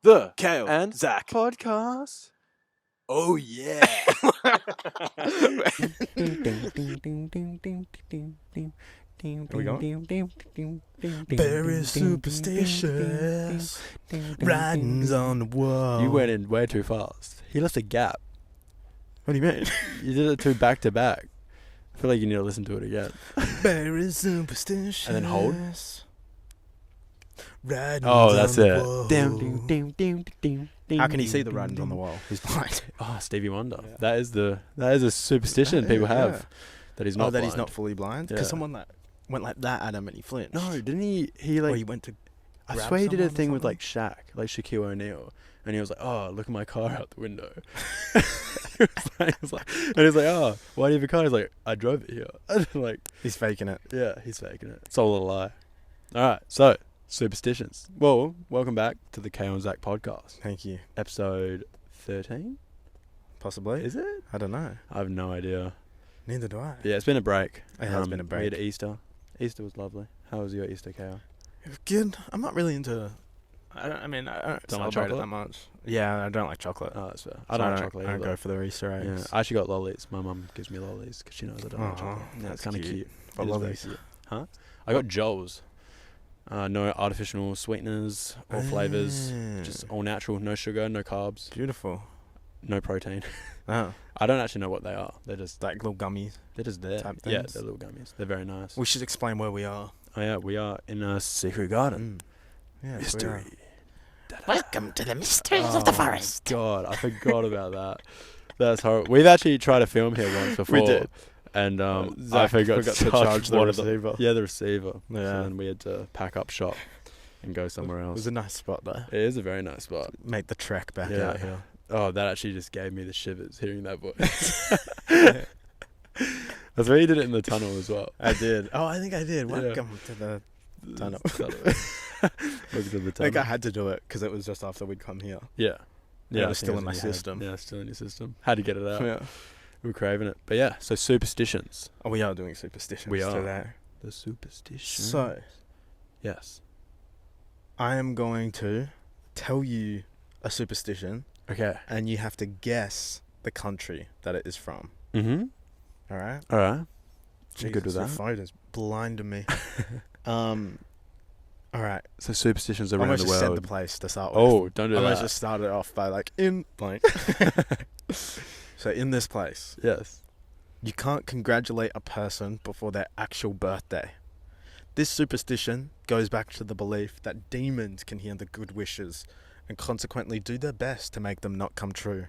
the Cale and Zack Podcast. Oh yeah. we going? Very superstitious. Writings on the wall. You went in way too fast. He left a gap. What do you mean? You did it too back to back. I feel like you need to listen to it again. Very superstitious. And then hold. Writings Oh, that's on the it. wall. How can he see the writings on the wall? He's blind. Oh, Stevie Wonder. Yeah. That is a superstition Yeah, people yeah. have. That he's not that blind. he's not fully blind? Because Yeah. someone that went like that at him and he flinched. No, didn't he? He Or like he went to I grab swear he did a someone or thing with something? like Shaquille O'Neal, and he was like, "Oh, look at my car out the window." And he's like, "Oh, why do you have a car?" He's like, "I drove it here." And like, He's faking it. yeah, he's faking it. It's all a lie. All right, so superstitions. Well, welcome back to the Cale Zack Podcast, Thank you. episode 13. Possibly. Is it? I don't know. I have no idea. Neither do I. Yeah, it's been a break. It has been a We break. had Easter. Easter was lovely. How was your Easter, Cale? It was good. I'm not really into. I don't like celebrate it chocolate? that much. Yeah, I don't like chocolate. Oh, that's fair. So I don't like chocolate I don't either. go for the Easter Yeah, eggs. I actually got lollies. My mum gives me lollies because she knows I don't like Aw, chocolate. Yeah, it's that's kind of cute. cute. What It is very lollies? cute. Huh? I got Joel's. No artificial sweeteners or flavors. Just all natural. No sugar, no carbs, Beautiful. no protein. Oh, I don't actually know what they are. They're just like little gummies. there. type Yeah, things. they're little gummies. They're very nice. We should explain where we are. Oh yeah, we are in a secret garden. Yeah, Mystery. Welcome to the mysteries of the forest. God, I forgot about that. That's horrible. We've actually tried to film here once before. did. And I Zach forgot to charge the one receiver. Yeah, the receiver. Yeah. So then we had to pack up shop and go somewhere It else. was a nice spot though. It is a very nice spot. Make the trek back Yeah. out here. Oh, that actually just gave me the shivers hearing that voice. That's where you did it in the tunnel as well. I did. Oh, I think I did. Yeah. Welcome to the tunnel. Welcome to the I tunnel. think I had to do it because it was just after we'd come here. Yeah. Yeah, it I was think still in my your head. system. Yeah, still in your system. Had to get it out. Yeah. We were craving it. But yeah, so superstitions. Oh, we are doing superstitions We are. today. The superstitions. So, Yes. I am going to tell you a superstition, Okay. and you have to guess the country that it is from. Mm-hmm. All right? All right. I'm Jesus, good with your that. phone is blinding me. All right. So superstitions around Almost the just set world. the place to start with. Oh, don't do Almost that. just started off by like, in blank. So in this place, Yes. you can't congratulate a person before their actual birthday. This superstition goes back to the belief that demons can hear the good wishes and consequently do their best to make them not come true.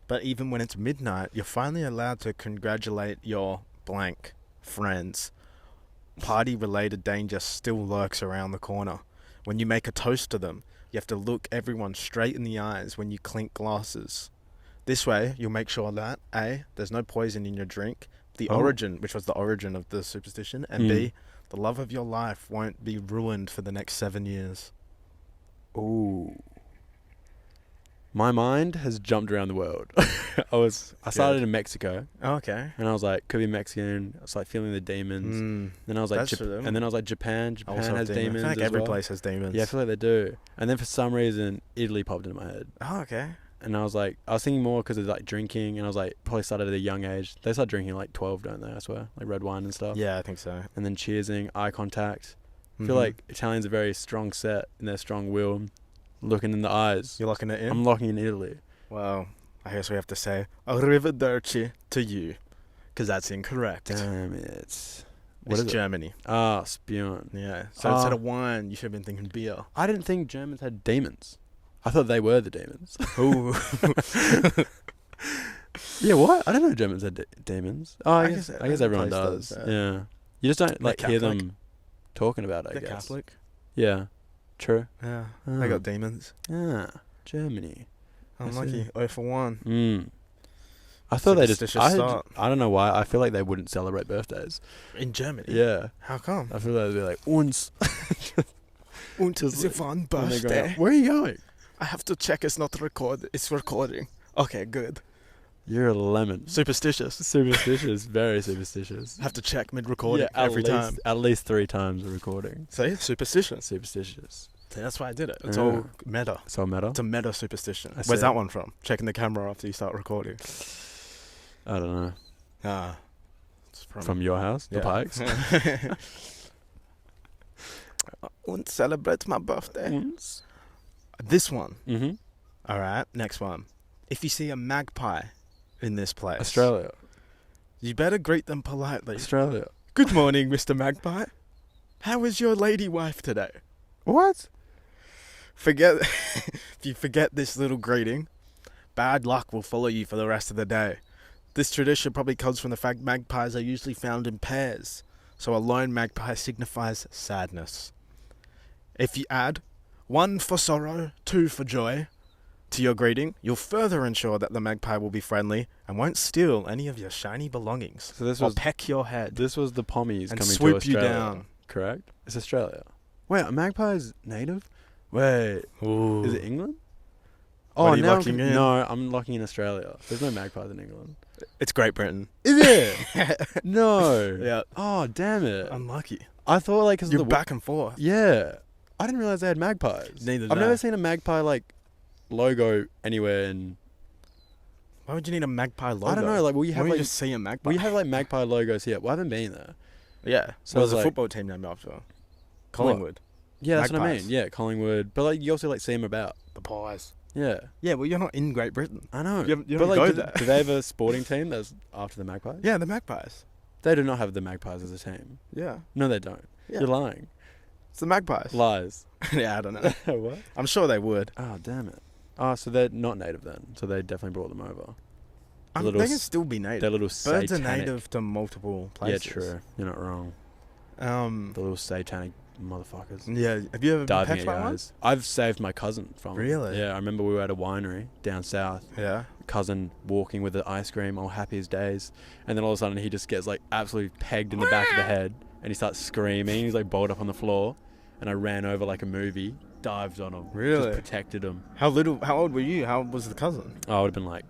But even when it's midnight, you're finally allowed to congratulate your blank friends. Party-related danger still lurks around the corner. When you make a toast to them, you have to look everyone straight in the eyes when you clink glasses. This way, you'll make sure that A, there's no poison in your drink, the Oh. origin, which was the origin of the superstition, and B, the love of your life won't be ruined for the next 7 years. Ooh. My mind has jumped around the world. I started in Mexico, Oh, okay. and I was like, could be Mexican. I was like feeling the demons. Then I was like, That's for them. and then I was like, Japan. Japan Also has I demons. feel like as every well. place has demons. Yeah, I feel like they do. And then for some reason, Italy popped into my head, Oh, okay. and I was thinking more because of like drinking, and I was like, probably started at a young age. They start drinking at like 12, don't they? I swear, like red wine and stuff. Yeah, I think so. And then cheersing, eye contact. I feel Mhm. like Italians are very strong set in their strong will, looking in the eyes. You're locking it in? I'm locking in Italy. Well, I guess we have to say arrivederci to you, because that's incorrect. Damn it. It's What is it? Germany. Ah, Spion. Yeah. So instead of wine, you should have been thinking beer. I didn't think Germans had demons. I thought they were the demons. Ooh. Yeah, what? I didn't know Germans had demons. Oh, I I guess guess everyone every place does. does, Yeah. You just don't They're like hear Catholic. them talking about it, I The guess. Catholic. Yeah. True. Yeah. Oh. They got demons. Ah, Germany. I Unlucky. see. 0 for 1. I thought they just. Superstitious start. I don't know why. I feel like they wouldn't celebrate birthdays. In Germany? Yeah. How come? I feel like they'd be like, uns. Und Just the like- fun when they go out. birthday. Where are you going? I have to check it's not it's recording. Okay, good. You're a lemon. Superstitious. Superstitious. Very superstitious. Have to check mid-recording Yeah, every time. At least 3 times a recording. See? Superstitious. Superstitious. See, that's why I did it. It's Yeah. all meta. So meta. It's a meta superstition. I Where's see. that one from? Checking the camera after you start recording. I don't know. Ah, it's From your house, the Pikes. I won't celebrate my birthday. This one. Mm-hmm. All right, next one. If you see a magpie in this place, Australia. you better greet them politely. Australia. Good morning, Mr. Magpie. How is your lady wife today? What? If you forget this little greeting, bad luck will follow you for the rest of the day. This tradition probably comes from the fact magpies are usually found in pairs, so a lone magpie signifies sadness. If you add 1 for sorrow, 2 for joy to your greeting, you'll further ensure that the magpie will be friendly and won't steal any of your shiny belongings So this or was peck your head this was the pommies and coming swoop to you Australia. down. Correct? It's Australia. Wait, a magpie is native? Wait, Ooh. is it England? What are you now locking in? No, I'm locking in Australia. There's no magpies in England. It's Great Britain. Is it? No. Yeah. Oh, damn it. Unlucky. I thought like because You're of the back and forth. Yeah. I didn't realize they had magpies. Neither I've did never I. seen a magpie like logo anywhere in. Why would you need a magpie logo? I don't know. Like, will you Why have don't you like just see a magpie? we have like magpie logos here? Well, I haven't been there. Yeah. So So there's it's a like- football team named after Collingwood. Yeah, that's what I Magpies. mean. Yeah, Collingwood. But like, you also like see them about. The Pies. Yeah, Yeah, well, you're not in Great Britain. I know. You but don't like, go do, there. do they have a sporting team that's after the Magpies? Yeah, the Magpies. They do not have the Magpies as a team. Yeah. No, they don't. Yeah. You're lying. It's the Magpies. Lies. Yeah, I don't know. What? I'm sure they would. Oh, damn it. Oh, so they're not native then. So they definitely brought them over. They can still be native. They're little Birds satanic. are native to multiple places. Yeah, true. You're not wrong. The little satanic motherfuckers. Yeah. Have you ever been Diving pecked at by your one? eyes. I've saved my cousin from it. Really? Yeah, I remember we were at a winery down south. Yeah. Cousin walking with the ice cream, all happy as days, and then all of a sudden he just gets like absolutely pegged in the back of the head, and he starts screaming. He's like bowled up on the floor, and I ran over like a movie, dived on him, Really? just protected him. How old were you? How old was the cousin? Oh, I would have been like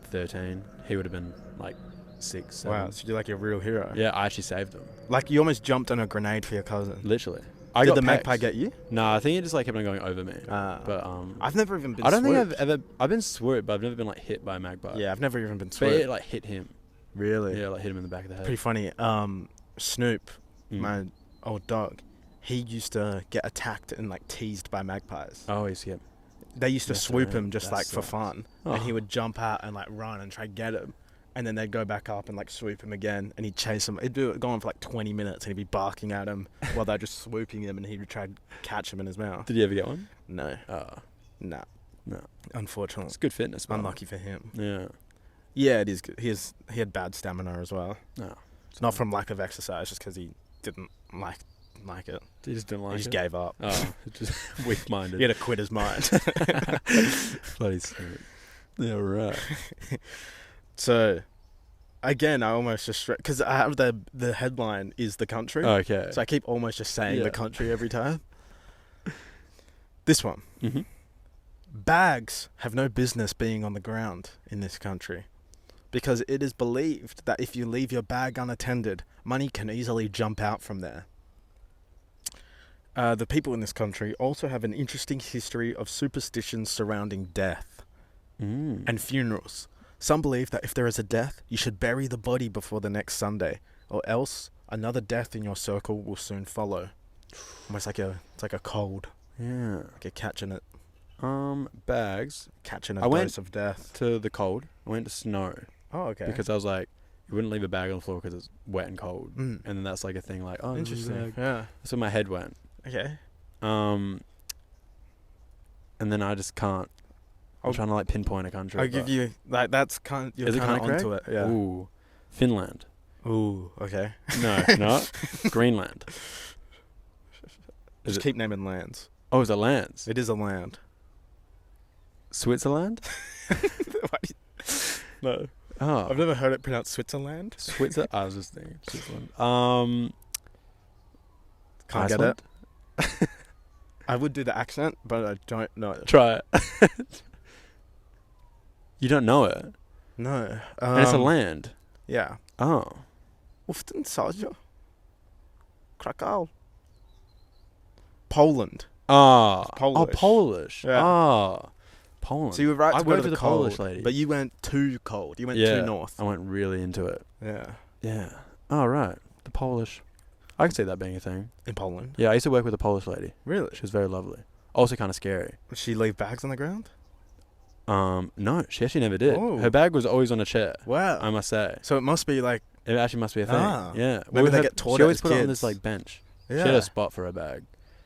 13. He would have been like 6, 7. Wow, so you're like a real hero. Yeah, I actually saved him. Like you almost jumped on a grenade for your cousin. Literally. Did got the pegged. magpie get you? No, I think it just like kept on going over me. But I've never even been I don't swooped. think I've been swooped, but I've never been like hit by a magpie. Yeah, I've never even been But swooped. it like hit him. Really? Yeah, like hit him in the back of the head. Pretty funny. Snoop, Mm. my old dog, he used to get attacked and like teased by magpies. Oh, he's yeah. They used to Yes, swoop man, him just that like for sucks. fun, Oh. and he would jump out and like run and try to get him, and then they'd go back up and like swoop him again, and he'd chase him. It'd go on for like 20 minutes, and he'd be barking at him while they're just swooping him, and he would try to catch him in his mouth. Did you ever get one? No, Oh, no, no. unfortunately, It's good fitness, man. unlucky for him. Yeah. Yeah, it is good. He had bad stamina as well. No. Not from lack of exercise, just because he didn't like it. You just didn't like He just it? gave up. Oh, just weak-minded. He had to quit his mind. Bloody Snoop. Yeah, right. So, again, I almost just because I have the headline is the country, Okay. so I keep almost just saying Yeah. the country every time. This one, Mm-hmm. bags have no business being on the ground in this country, because it is believed that if you leave your bag unattended, money can easily jump out from there. The people in this country also have an interesting history of superstitions surrounding death and funerals. Some believe that if there is a death, you should bury the body before the next Sunday, or else another death in your circle will soon follow. Almost like it's like a cold, Yeah. like you're catching it, Bags catching a I went dose of death. to the cold. I went to snow Oh, okay. because I was like, you wouldn't leave a bag on the floor because it's wet and cold. Mm. And then that's like a thing like, oh, this is a Interesting. bag. Yeah. That's where my head went. Okay. And then I just can't. I'm I'll- trying to like pinpoint a country. I'll give but- you like that's kind. You're Is it kind of kinda onto it. Yeah. Ooh, Finland. Ooh. Okay. No, not Greenland. Is Just it? keep naming lands. Oh, is it lands? It is a land. Switzerland? No. Oh, I've never heard it pronounced Switzerland. Switzerland. I was just thinking Switzerland. Can't get Iceland? it. I would do the accent, but I don't know it. Try it. You don't know it, No. and it's a land. Yeah. Oh, Uften Sajo. Krakow. Poland. Oh, Polish. Polish. Yeah. Oh, Poland. So you were right I to go worked to with the a Polish cold, lady. but you went too cold. You went Yeah. too north. I went really into it. Yeah. Yeah. Oh, right. The Polish. I can see that being a thing. In Poland. Yeah, I used to work with a Polish lady. Really? She was very lovely. Also kind of scary. Did she leave bags on the ground? No, she actually never did. Oh. Her bag was always on a chair, Wow. I must say. So it must be like, It actually must be a thing. Ah. Yeah. Maybe they her- get taught She it always as put it on this kids. like bench. yeah. She had a spot for her bag.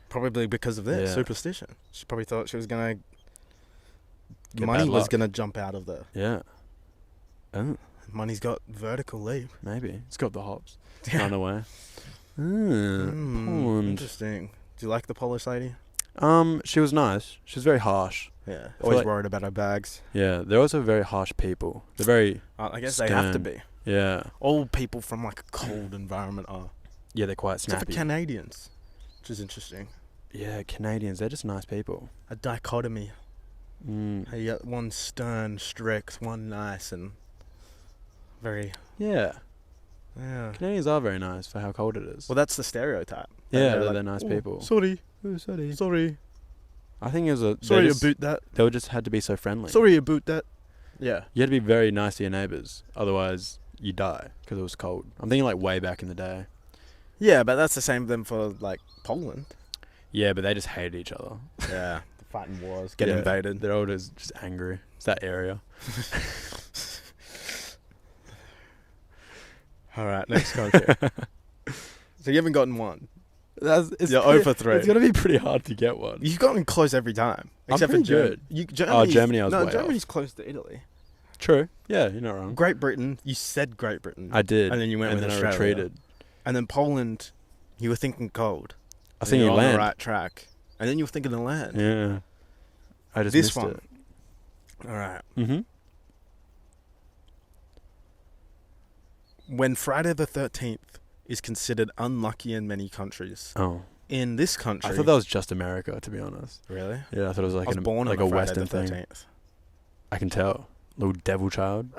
Probably because of this Yeah. superstition. She probably thought she was gonna. Get Money bad was luck. gonna jump out of there. Yeah. Oh, Money's got vertical leap. maybe. It's got the hops. Yeah. Unaware. Mm, Poland. interesting. Do you like the Polish lady? She was nice. She was very harsh. Yeah. feel Always like- worried about her bags. Yeah, they're also very harsh people. They're very, I guess they have to Stern. be. yeah. All people from like a cold environment are. Yeah, they're quite Except for snappy. Canadians, which is interesting. Yeah, Canadians, they're just nice people. A dichotomy. Mm. You got one stern, strict, one nice, and very. Yeah, Yeah. Canadians are very nice for how cold it is. Well, that's the stereotype. yeah, They're they're nice "Oh, people. Sorry, Oh, sorry. sorry, I think it was sorry just, about that. they just had to be so friendly. Sorry about that. Yeah. You had to be very nice to your neighbours, otherwise you die because it was cold. I'm thinking like way back in the day. Yeah, but that's the same then for like Poland. Yeah, but they just hated each other. Yeah. The fighting wars. Get Yeah, invaded. They're all just angry. It's that area. All right, next country. So you haven't gotten one. It's You're 0 for 3. It's gonna be pretty hard to get one. You've gotten close every time, I'm except for pretty good. Germany. Germany I was No, way Germany's close to Italy. True. Yeah, you're not wrong. Great Britain. You said Great Britain. I did. And then you went and with then Australia. I retreated. And then Poland. You were thinking cold. I And think you you're on land. the right track. And then you were thinking the land. Yeah. I just This missed one. it. All right. Mm-hmm. When Friday the 13th is considered unlucky in many countries, Oh. in this country, I thought that was just America, to be honest. really. Yeah, I thought it was like I was born like on a Friday Western the thing. 13th. I can tell. Little devil child.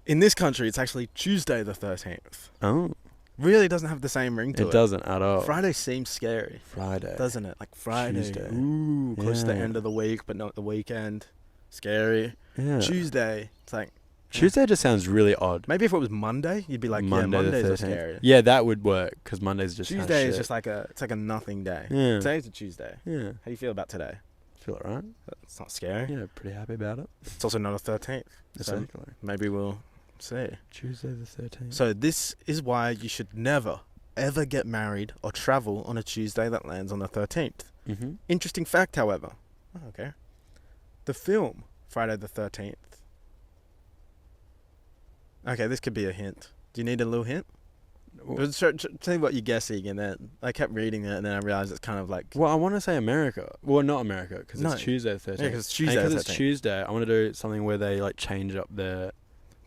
In this country, it's actually Tuesday the 13th. Oh. Really doesn't have the same ring to it. It doesn't at all. Friday seems scary, Friday. doesn't it? Like Friday. Tuesday. Ooh, close to the Yeah. end of the week, but not the weekend. Scary. Yeah. Tuesday, it's like, Tuesday just sounds really odd. maybe if it was Monday, you'd be like, Monday yeah, the Mondays are 13th. scary. Yeah, that would work because Monday's just kinda Tuesday is shit. just like it's like a nothing day. Yeah. Today's a Tuesday. Yeah. How do you feel about today? Feel alright. It's not scary. Yeah, pretty happy about it. It's also not a 13th. So Exactly. maybe we'll see. Tuesday the 13th. So this is why you should never, ever get married or travel on a Tuesday that lands on the 13th. Mm-hmm. Interesting fact, however. Oh, okay. The film Friday the 13th. Okay, this could be a hint. Do you need a little hint? But tell me what you're guessing, and then I kept reading it, and then I realized it's kind of like Well, I want to say America. Well, not America, because No. it's Tuesday the 13th. Yeah, 'cause it's Tuesday the Because it's 13th. Tuesday, I want to do something where they like change up the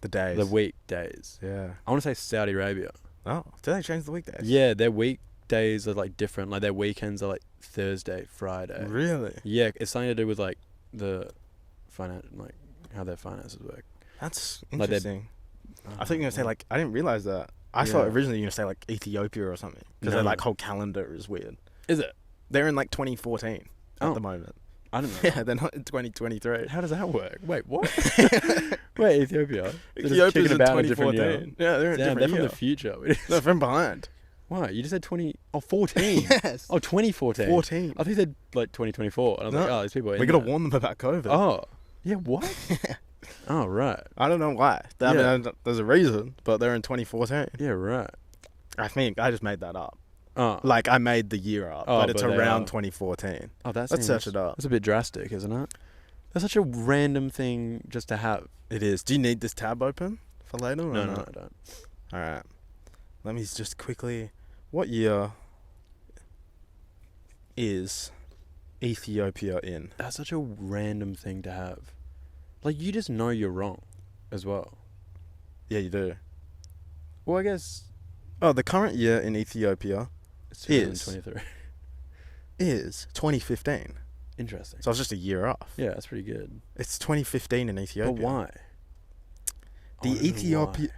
days. weekdays. Yeah. I want to say Saudi Arabia. Oh, did they change the weekdays? Yeah, their weekdays are like different. Like their weekends are like Thursday, Friday. Really? Yeah, it's something to do with like the like how their finances work. That's Like they're- interesting. I think you're gonna say like I didn't realize that. I thought Yeah. originally you were gonna say like Ethiopia or something because No. their like whole calendar is weird. Is it? They're in like 2014 at Oh. the moment. I don't know. Yeah, they're not in 2023. How does that work? Wait, what? Wait, Ethiopia. They're just Ethiopia's kicking in about a different year. 2014. Yeah, they're in Damn, a they're different from year. the future. They're from behind. Why? You just said 14. Yes. Oh, 2014. 14. I think you said like 2024. And I was like, No. oh, these people are We in gotta there. warn them about COVID. Oh. Yeah, what? Oh, right. I don't know why. I Yeah. mean, there's a reason, but they're in 2014. Yeah, right. I think I just made that up. Oh, Like I made the year up, Oh, but it's but they around are. 2014. oh that Let's seems, search it up. That's a bit drastic, isn't it? That's such a random thing just to have. It is. Do you need this tab open for later? Or No, not? I don't. All right. Let me just quickly. What year is Ethiopia in? That's such a random thing to have. Like, you just know you're wrong as well. Yeah, you do. Well, I guess Oh, the current year in Ethiopia it's Is. 2023. is 2015. Interesting. So I was just a year off. Yeah, that's pretty good. It's 2015 in Ethiopia. But why? The I wanna know Ethiopia.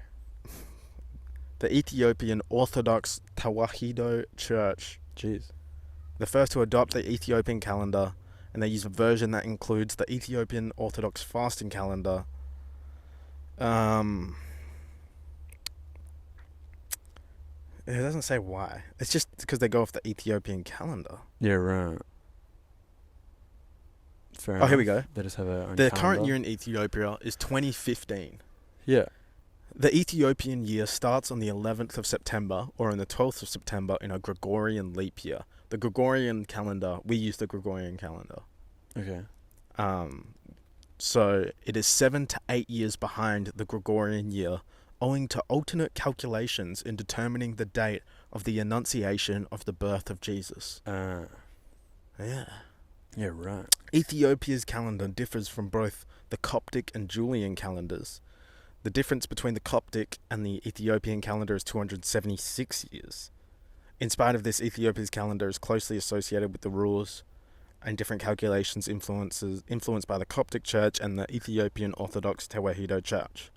The Ethiopian Orthodox Tawahedo Church, Jeez. the first to adopt the Ethiopian calendar, and they use a version that includes the Ethiopian Orthodox fasting calendar. It doesn't say why. It's just because they go off the Ethiopian calendar. Yeah, right. Fair Oh, here we enough. go. They just have their own The calendar. current year in Ethiopia is 2015. Yeah. The Ethiopian year starts on the 11th of September or on the 12th of September in a Gregorian leap year. The Gregorian calendar, we use the Gregorian calendar. Okay. So it is 7 to 8 years behind the Gregorian year, owing to alternate calculations in determining the date of the Annunciation of the birth of Jesus. Yeah. Yeah, right. Ethiopia's calendar differs from both the Coptic and Julian calendars. The difference between the Coptic and the Ethiopian calendar is 276 years. In spite of this, Ethiopia's calendar is closely associated with the rules and different calculations influenced by the Coptic Church and the Ethiopian Orthodox Tewahedo Church.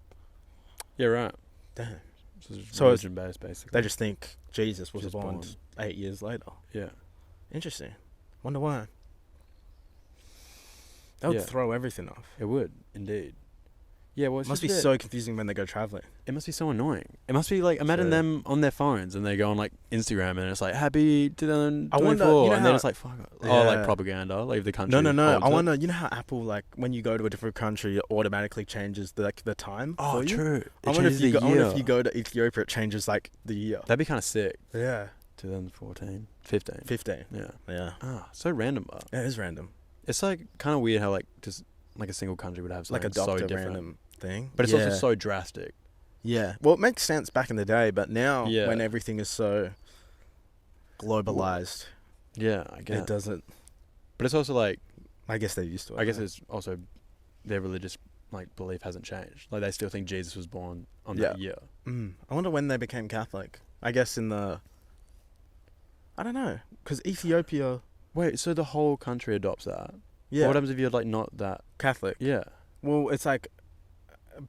Yeah, right. Damn. So religion based, basically. They just think Jesus was Just born born. 8 years later. Yeah. Interesting. Wonder why. That would Yeah. throw everything off. It would, indeed. Yeah, well, It it's must just be a bit- so confusing when they go traveling. It must be so annoying. It must be like, imagine So- them on their phones and they go on like Instagram and it's like, happy 2024. I wonder, you know and then how- it's like, fuck. Oh, like Yeah. propaganda. Leave the country. No. holds I it. wonder, you know how Apple, like, when you go to a different country, it automatically changes the time Oh, for you? true. I wonder if you go to Ethiopia, it changes, like, the year. That'd be kind of sick. Yeah. 2014. 15. 15. Yeah. Yeah. Ah, so random, but It is random. it's like kind of weird how like just like a single country would have Like, something adopt so a different. random thing. But it's Yeah. also so drastic. Yeah. Well, it makes sense back in the day, but now, Yeah. when everything is so globalized, Yeah, I guess. it doesn't... But it's also like, I guess they're used to it. I guess it's also their religious like belief hasn't changed. Like they still think Jesus was born on that year. I wonder when they became Catholic. I guess in the... I don't know. Because Ethiopia... Wait, so the whole country adopts that? Yeah. What happens if you're like not that? Catholic. Yeah. Well, it's like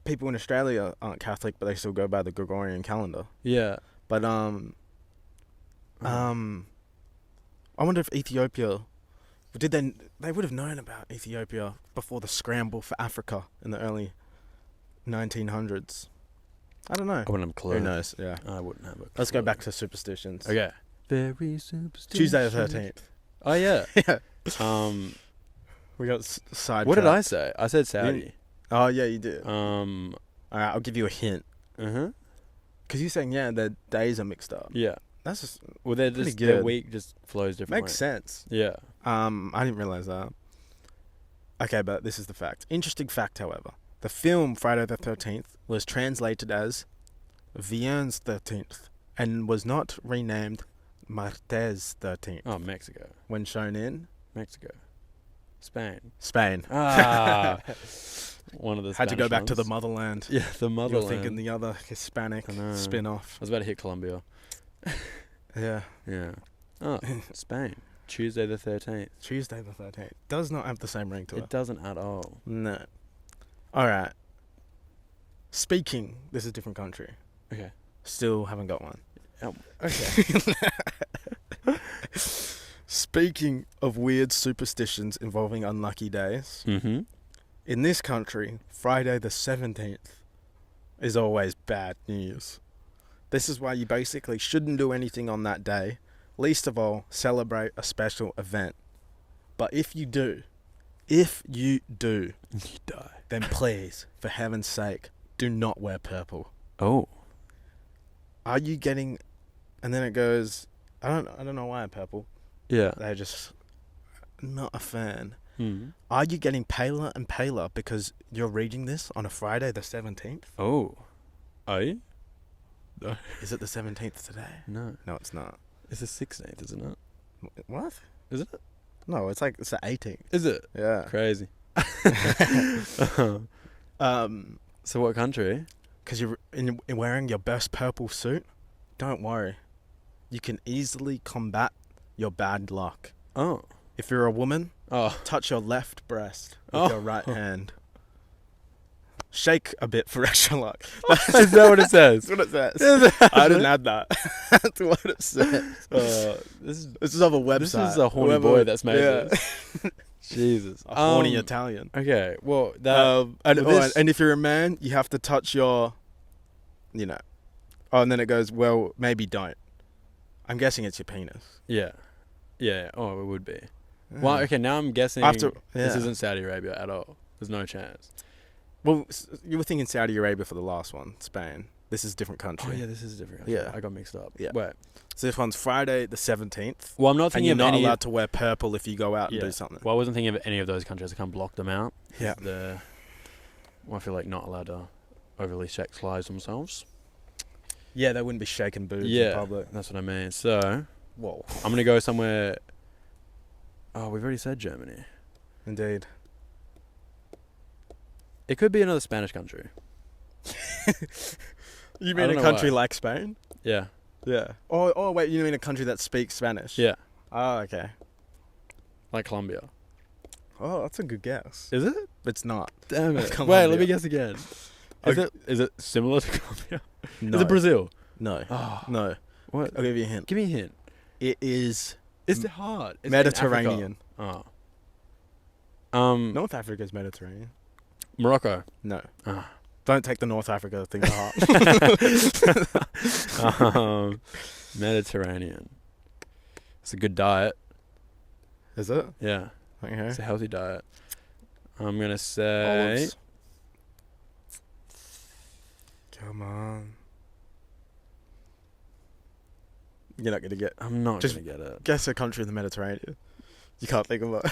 people in Australia aren't Catholic, but they still go by the Gregorian calendar. Yeah. But I wonder if Ethiopia they would have known about Ethiopia before the scramble for Africa in the early 1900s. I don't know. I wouldn't have a clue. Who knows? Yeah. I wouldn't have a clue. Let's go back to superstitions. Okay. Very superstitious. Tuesday the 13th. Oh yeah. Yeah. We got side. What did I say? I said Saudi. Oh yeah, you did. Uh All right, I'll give you a hint. huh. Because you're saying the days are mixed up. Yeah. That's just Well, they're Pretty just their good. week just flows differently. makes sense. Yeah. I didn't realize that. Okay, but this is the fact. Interesting fact, however. The film Friday the 13th was translated as Vienne's 13th and was not renamed Martes 13th Oh, Mexico. when shown in Mexico. Spain. Spain. Ah. One of the Had to go Spanish back to the ones. motherland. Yeah, the You're motherland. thinking the other Hispanic I know. spin-off. I was about to hit Colombia. Yeah. Yeah. Oh, Spain. Tuesday the 13th. Tuesday the 13th. Does not have the same ring to it. It doesn't at all. No. All right. Speaking, this is a different country. Okay. Still haven't got one. Okay. Speaking of weird superstitions involving unlucky days, Mm-hmm. in this country, Friday the 17th is always bad news. This is why you basically shouldn't do anything on that day, least of all, celebrate a special event. But if you do, You die. then please, for heaven's sake, do not wear purple. Oh. Are you getting... And then it goes... I don't know why purple. Yeah. They're just not a fan. Mm. Are you getting paler and paler because you're reading this on a Friday the 17th? Oh. Are you? Is it the 17th today? No. No, it's not. It's the 16th, isn't it? What? Is it? No, it's the 18th. Is it? Yeah. Crazy. So what country? Because you're in wearing your best purple suit, don't worry. You can easily combat your bad luck. Oh. If you're a woman, Oh. touch your left breast with Oh. your right hand. Shake a bit for extra luck. Is that what it says? That's what it says. I didn't add that. That's what it says. This is of a website. This is a horny boy that's made this. Jesus. A horny Italian. Okay, well, that... and if you're a man, you have to touch your, and then it goes, well, maybe don't. I'm guessing it's your penis. Yeah. Yeah, oh, it would be. Well, okay, now I'm guessing this isn't Saudi Arabia at all. There's no chance. Well, you were thinking Saudi Arabia for the last one, Spain. This is a different country. Oh, yeah, this is a different country. Yeah. I got mixed up. Yeah. Wait. So this one's Friday the 17th. Well, I'm not thinking and you're of not any... allowed to wear purple if you go out and do something. Well, I wasn't thinking of any of those countries. I can't block them out. Yeah. I feel like not allowed to overly sexualize themselves. Yeah, they wouldn't be shaking boobs in public. That's what I mean. So, whoa. I'm going to go somewhere... Oh, we've already said Germany. Indeed. It could be another Spanish country. You mean a country like Spain? Yeah. Yeah. Oh, wait, you mean a country that speaks Spanish? Yeah. Oh, okay. Like Colombia. Oh, that's a good guess. Is it? It's not. Damn it. Wait, let me guess again. Is it similar to Colombia? No. Is it Brazil? No. Oh. No. What? I'll give you a hint. Give me a hint. It is... Is it hard? Is Mediterranean. It in Africa? North Africa is Mediterranean. Morocco. No. Ah. Don't take the North Africa thing to heart. Mediterranean. It's a good diet. Is it? Yeah. Okay. It's a healthy diet. I'm going to say... Olives. Come on. You're not going to get... I'm not Just going to get it. Guess a country in the Mediterranean. You can't think of it.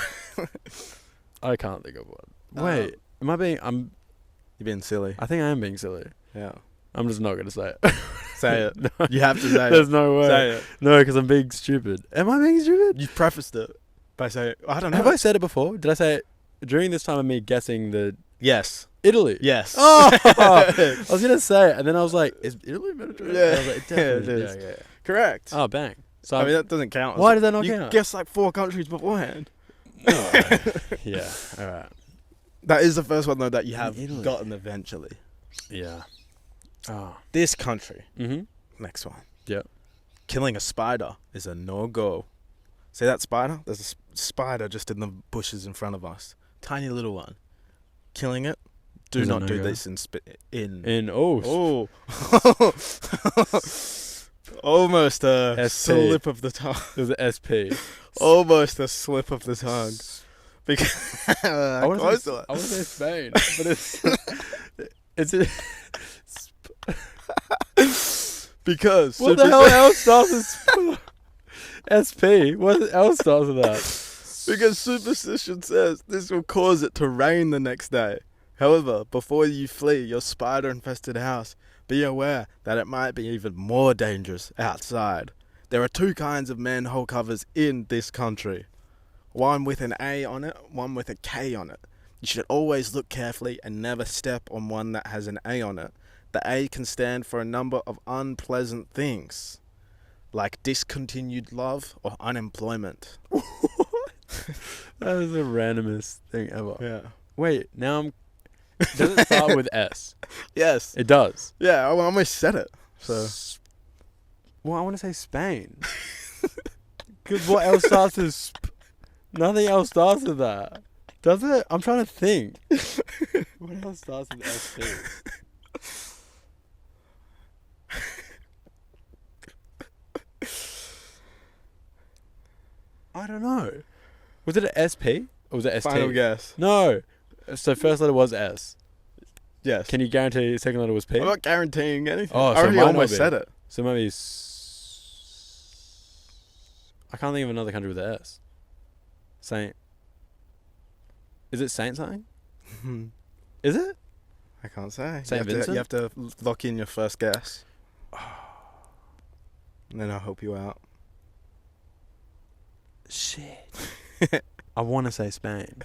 I can't think of one. Wait. Am I being... You're being silly. I think I am being silly. Yeah. I'm just not going to say it. Say it. No. You have to say it. There's no way. Say it. No, because I'm being stupid. Am I being stupid? You've prefaced it by saying... I don't know. Have I said it before? Did I say it during this time of me guessing the... Yes. Italy? Yes. Oh! I was going to say it, and then I was like, is Italy Mediterranean? Yeah. I was like, it definitely it is. Yeah. Correct. Oh, bang. So I mean, that doesn't count. Why did that not you count? guessed like 4 countries beforehand. Yeah, alright. That is the first one, though, that you have Italy. gotten eventually. Yeah. Oh. This country. Mm-hmm. Next one. Yep. Killing a spider is a no-go. See that spider? There's a spider just in the bushes in front of us. Tiny little one. Killing it. Do Is not it do no-go? this in... Oh. Almost a SP. slip of the tongue. There's an SP. Almost a slip of the tongue. Because I want to say Spain, but it's because what the hell else starts with SP? What else starts with that? Because superstition says this will cause it to rain the next day. However, before you flee your spider-infested house, be aware that it might be even more dangerous outside. There are 2 kinds of manhole covers in this country. One with an A on it, one with a K on it. You should always look carefully and never step on one that has an A on it. The A can stand for a number of unpleasant things, like discontinued love or unemployment. That is the randomest thing ever. Yeah. Wait, now I'm... Does it start with S? Yes. It does. Yeah, I almost said it. So. Well, I want to say Spain. Because what else starts with Nothing else starts with that. Does it? I'm trying to think. What else starts with SP? I don't know. Was it an SP? Or was it ST? Final guess. No. So first letter was S. Yes. Can you guarantee the second letter was P? I'm not guaranteeing anything. Oh, I so already mine almost will be. said it. So maybe I can't think of another country with an S. Saint. Is it Saint something? Is it? I can't say. Saint Vincent? You have to lock in your first guess. And then I'll help you out. Shit. I want to say Spain.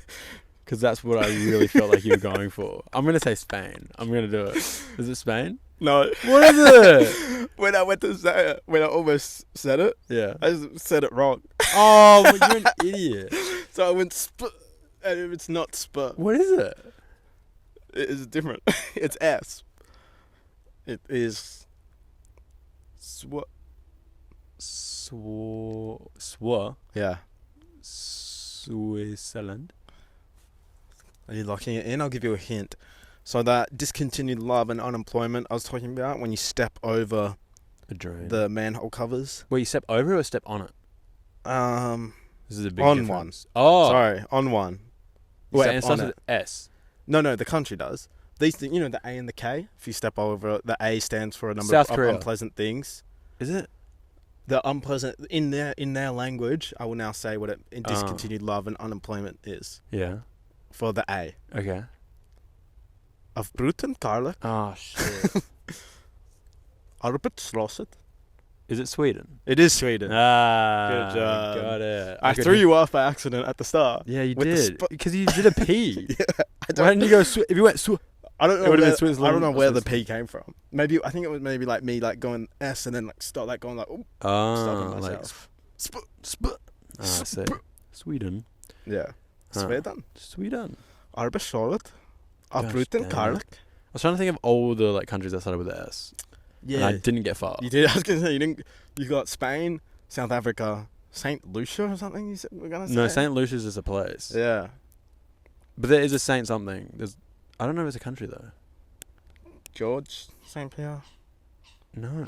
Because that's what I really felt like you were going for. I'm going to say Spain. I'm going to do it. Is it Spain? No. What is it? When I went to say it, when I almost said it, Yeah. I just said it wrong. Oh, but you're an idiot. So I went and it's not What is it? It is different. It's S. It is Yeah. Switzerland. Are you locking it in? I'll give you a hint. So that discontinued love and unemployment I was talking about when you step over A drone. the manhole covers. Wait, you step over it or step on it? This is a big On difference. Oh. Sorry, on one. You Wait, step and it starts on with it. S. No, the country does. These things, the A and the K. If you step over it, the A stands for a number South of Korea. unpleasant things. Is it? The unpleasant in their language, I will now say what discontinued love and unemployment is Yeah. for the A. Okay. Of Bruten Karlek, Oh, shit. Arbetslöshet. Is it Sweden? It is Sweden. Ah. Good job. Got it. I threw you off by accident at the start. Yeah, you with the did. Because you did a P. I Why didn't you go if you went I don't know. It would've been I Switzerland don't know or where the Switzerland. P came from. Maybe I think it was maybe like me like going S and then like start like going like stopping like myself. I see. Sweden. Yeah. Huh. Sweden. Sweden. Arbetslöshet. Av Gosh Bruten damn Karlek. I was trying to think of all the countries that started with S. Yeah. And I didn't get far. You did. I was gonna say you didn't. You got Spain, South Africa, Saint Lucia or something. You said we're gonna say. No, St. Lucia's is a place. Yeah. But there is a Saint something. I don't know if it's a country though. George St. Pierre. No.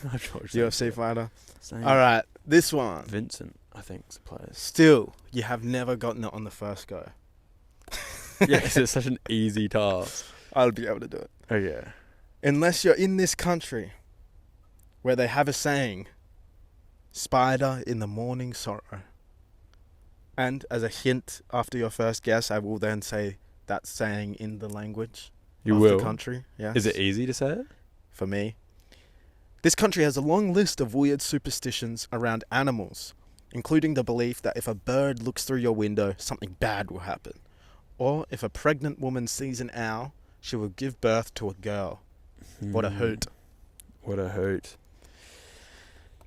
Not George. UFC fighter. Saint All right. This one. Vincent, I think, is a place. Still, you have never gotten it on the first go. Yeah, because it's such an easy task. I'll be able to do it. Okay. Unless you're in this country where they have a saying, spider in the morning sorrow. And as a hint, after your first guess, I will then say that saying in the language You of will. the country. Yes. Is it easy to say it? For me. This country has a long list of weird superstitions around animals, including the belief that if a bird looks through your window, something bad will happen. Or if a pregnant woman sees an owl, she will give birth to a girl. What a hoot. What a hoot.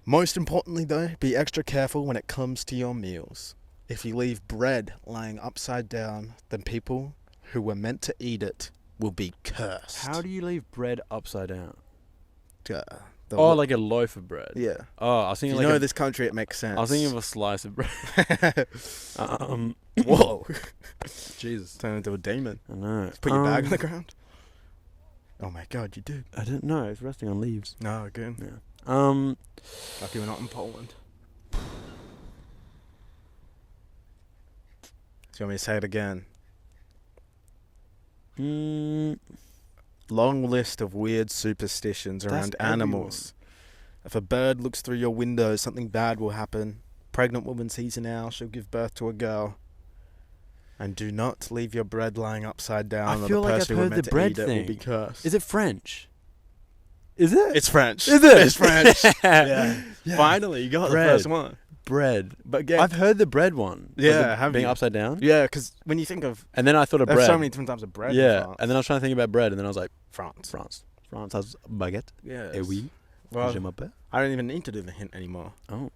Most importantly, though, be extra careful when it comes to your meals. If you leave bread lying upside down, then people who were meant to eat it will be cursed. How do you leave bread upside down? The Like a loaf of bread. yeah. Oh, I was If thinking you like know this country, it makes sense. I was thinking of a slice of bread. Whoa. Jesus. Turn into a demon. I know. Put your bag on the ground. Oh my god, you did. I didn't know. It's resting on leaves. No, good. Yeah. Lucky we're not in Poland. Do you want me to say it again? Long list of weird superstitions around animals. If a bird looks through your window, something bad will happen. Pregnant woman sees an owl, she'll give birth to a girl. And do not leave your bread lying upside down, I or feel the like I've person who heard meant the to bread eat it thing. will be cursed. Is it French? Is it? It's French. Is it? It's French. Yeah. Yeah. Finally, you got Bread. the first one. Bread. But again, I've heard the bread one. Yeah, Like have being you? upside down. yeah, because when you think of, And then I thought of there's bread. so many different types of bread in Yeah. France. And then I was trying to think about bread, and then I was like, France. France has baguette. Yeah. Et oui. Well, Je m'appelle. I don't even need to do the hint anymore. Oh.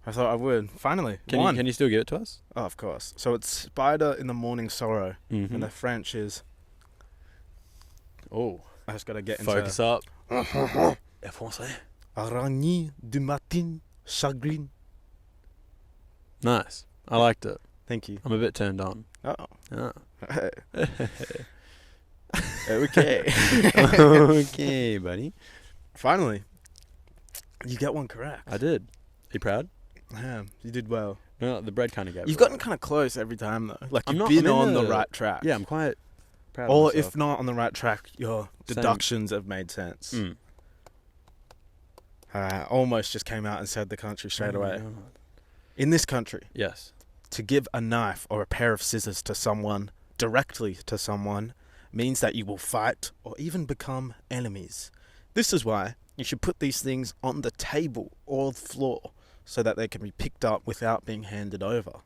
I thought I would. Finally. Can one. you still give it to us? Oh, of course. So it's spider in the morning sorrow. Mm-hmm. And the French is... Oh. I just got to get into... Focus up. Et français. Araignée du matin, chagrin. Nice. I liked it. Thank you. I'm a bit turned on. Uh-oh. Ah. Okay. Okay, buddy. Finally. You get one correct. I did. Are you proud? Yeah, you did well. No, the bread kind of gave You've it gotten away. kind of close every time, though. Like, I'm you've not- been I'm in on the the- right track. Yeah, I'm quite proud Or of myself. if not on the right track, your Same. deductions have made sense. Mm. Almost just came out and said the country straight Oh my away. God. In this country, Yes. to give a knife or a pair of scissors to someone, directly to someone, means that you will fight or even become enemies. This is why you should put these things on the table or the floor so that they can be picked up without being handed over.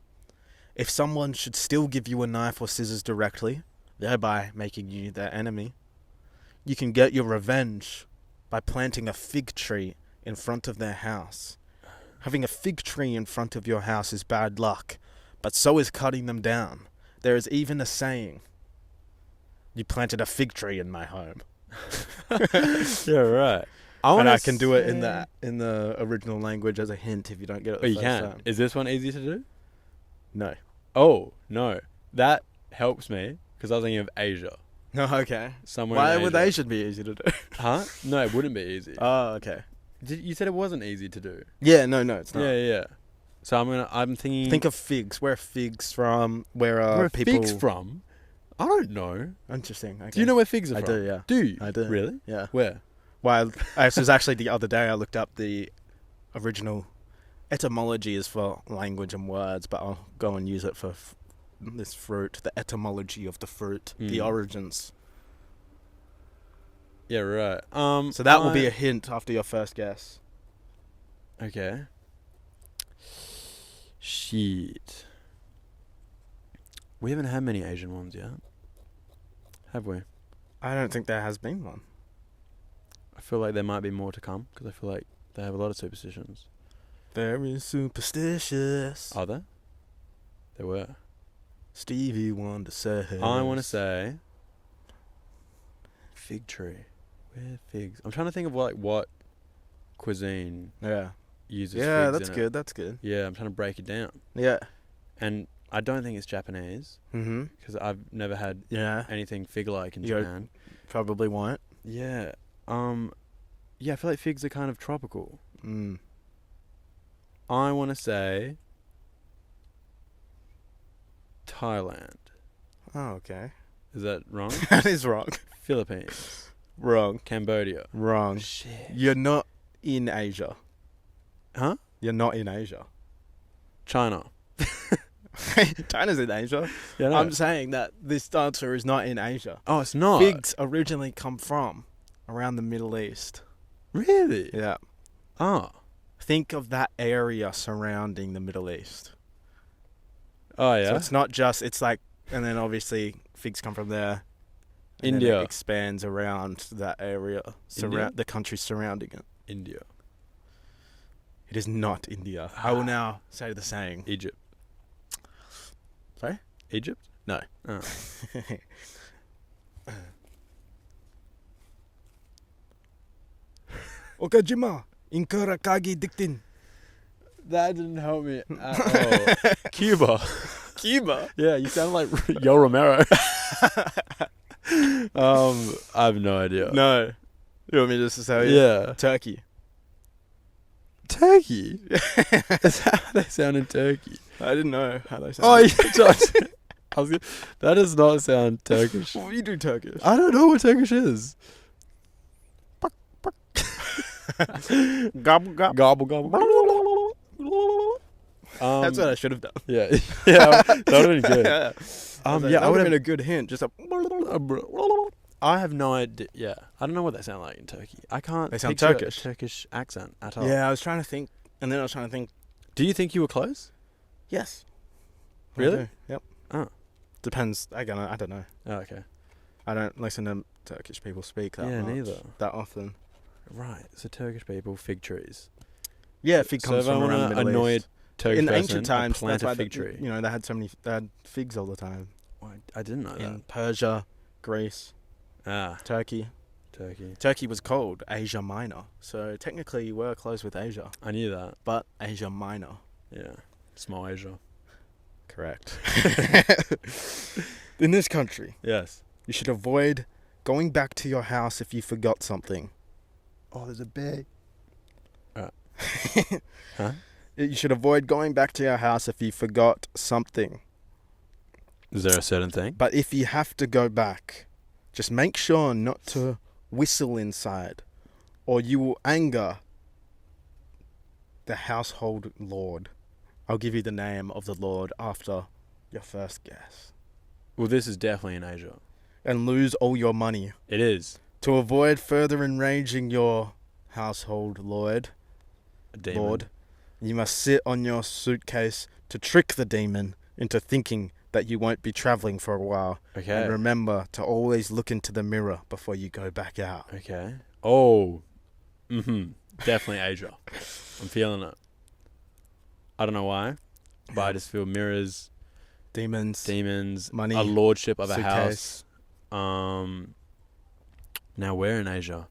If someone should still give you a knife or scissors directly, thereby making you their enemy, you can get your revenge by planting a fig tree in front of their house. Having a fig tree in front of your house is bad luck, but so is cutting them down. There is even a saying, You planted a fig tree in my home. Yeah, right. And I can do it in the original language as a hint if you don't get it the Oh, you first can. time. Is this one easy to do? No. Oh, no. That helps me because I was thinking of Asia. No, okay. Somewhere Why in would Asia. Asia be easy to do? Huh? No, it wouldn't be easy. Oh, okay. You said it wasn't easy to do. Yeah, no, it's not. Yeah. So I'm thinking. Think of figs. Where are figs from? Where are where are people... figs from? I don't know. Interesting. Okay. Do you know where figs are I from? do, yeah. Do you? I do. Really? Yeah. Where? Well, this was actually the other day I looked up the original etymology is for language and words, but I'll go and use it for this fruit, the etymology of the fruit, the origins. Yeah, right. So that will be a hint after your first guess. Okay. Shit. We haven't had many Asian ones yet. Have we? I don't think there has been one. I feel like there might be more to come because I feel like they have a lot of superstitions. Very superstitious. Are there? There were. Stevie Wonder says. I want to say fig tree. Where figs? I'm trying to think of what cuisine Yeah. uses Yeah, figs that's in good. it. That's good. Yeah, I'm trying to break it down. Yeah. And I don't think it's Japanese Mm-hmm. because I've never had Yeah. anything fig-like in You Japan. probably won't. Yeah. Yeah, I feel like figs are kind of tropical. Mm. I want to say Thailand. Oh, okay. Is that wrong? That is wrong. Philippines. Wrong. Cambodia. Wrong. Shit. You're not in Asia. Huh? You're not in Asia. China. China's in Asia. Yeah, no. I'm saying that this answer is not in Asia. Oh, it's not. Figs originally come from around the Middle East. Really? Yeah. Oh. Think of that area surrounding the Middle East. Oh, yeah. So it's not just, it's like, and then obviously figs come from there. And then India. it expands around that area, India? the country surrounding it. India. It is not India. I will now say the saying. Egypt. Sorry? Egypt? No. Oh. Okajima, Inkara Kagi Diktin. That didn't help me at all. Cuba. Cuba? Yeah, you sound like Yo Romero. I have no idea. No. You want me just to say Yeah. Turkey. Turkey? That's how they sound in Turkey. I didn't know how they sound. Oh, yeah. That does not sound Turkish. Well, you do Turkish. I don't know what Turkish is. Gobble, gobble. Gobble, gobble. That's what I should have done. Yeah. Yeah, that would have been good. Yeah, Yeah, that I would would have have been a good hint. Just a. I have no idea. Yeah, I don't know what they sound like in Turkey. I can't. They sound picture Turkish. a Turkish accent at all. Yeah, I was trying to think, and then I was trying to think. Do you think you were close? Yes. I Really? do, Yep. Oh. Depends. I don't know. Oh, okay. I don't listen to Turkish people speak that Yeah, much, neither. that often. Right. So Turkish people, fig trees. Yeah, fig So comes if I from around the want to Middle annoy a East. Turkish In person, ancient I times, plant that's why a fig tree. they had figs all the time. Oh, I didn't know In that. Persia, Greece, Ah, Turkey. Turkey. Turkey was called Asia Minor, so technically you were close with Asia, I knew that. but Asia Minor. Yeah. Small Asia. Correct. In this country, Yes. you should avoid going back to your house if you forgot something. Oh, there's a bear. Huh? You should avoid going back to your house if you forgot something. Is there a certain thing? But if you have to go back, just make sure not to whistle inside, or you will anger the household lord. I'll give you the name of the lord after your first guess. Well, this is definitely in Asia. And lose all your money. It is. To avoid further enraging your household lord, A demon. you must sit on your suitcase to trick the demon into thinking that you won't be travelling for a while. Okay. And remember to always look into the mirror before you go back out. Okay. Oh. Definitely Asia. I'm feeling it. I don't know why, but I just feel mirrors, Demons. demons, Money, a lordship of a suitcase. house, Now we're in Asia.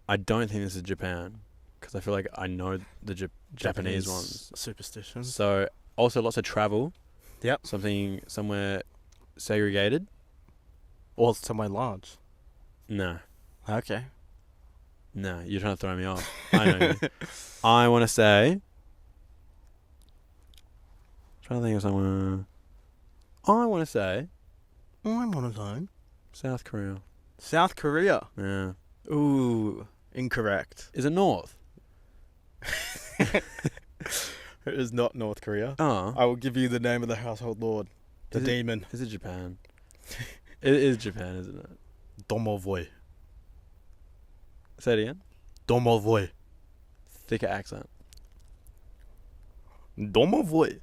I don't think this is Japan because I feel like I know the Japanese ones. Superstitions. So also lots of travel. Yep. Somewhere segregated. Or somewhere large. No. Okay. No, you're trying to throw me off. I know you. I want to say... trying to think of somewhere... I want to say... I want to know. South Korea. South Korea. Yeah. Ooh, incorrect. Is it North? It is not North Korea. Oh. I will give you the name of the household lord. The demon. Is it Japan? It is Japan, isn't it? Domovoy. Say it again. Domovoy. Thicker accent. Domovoy.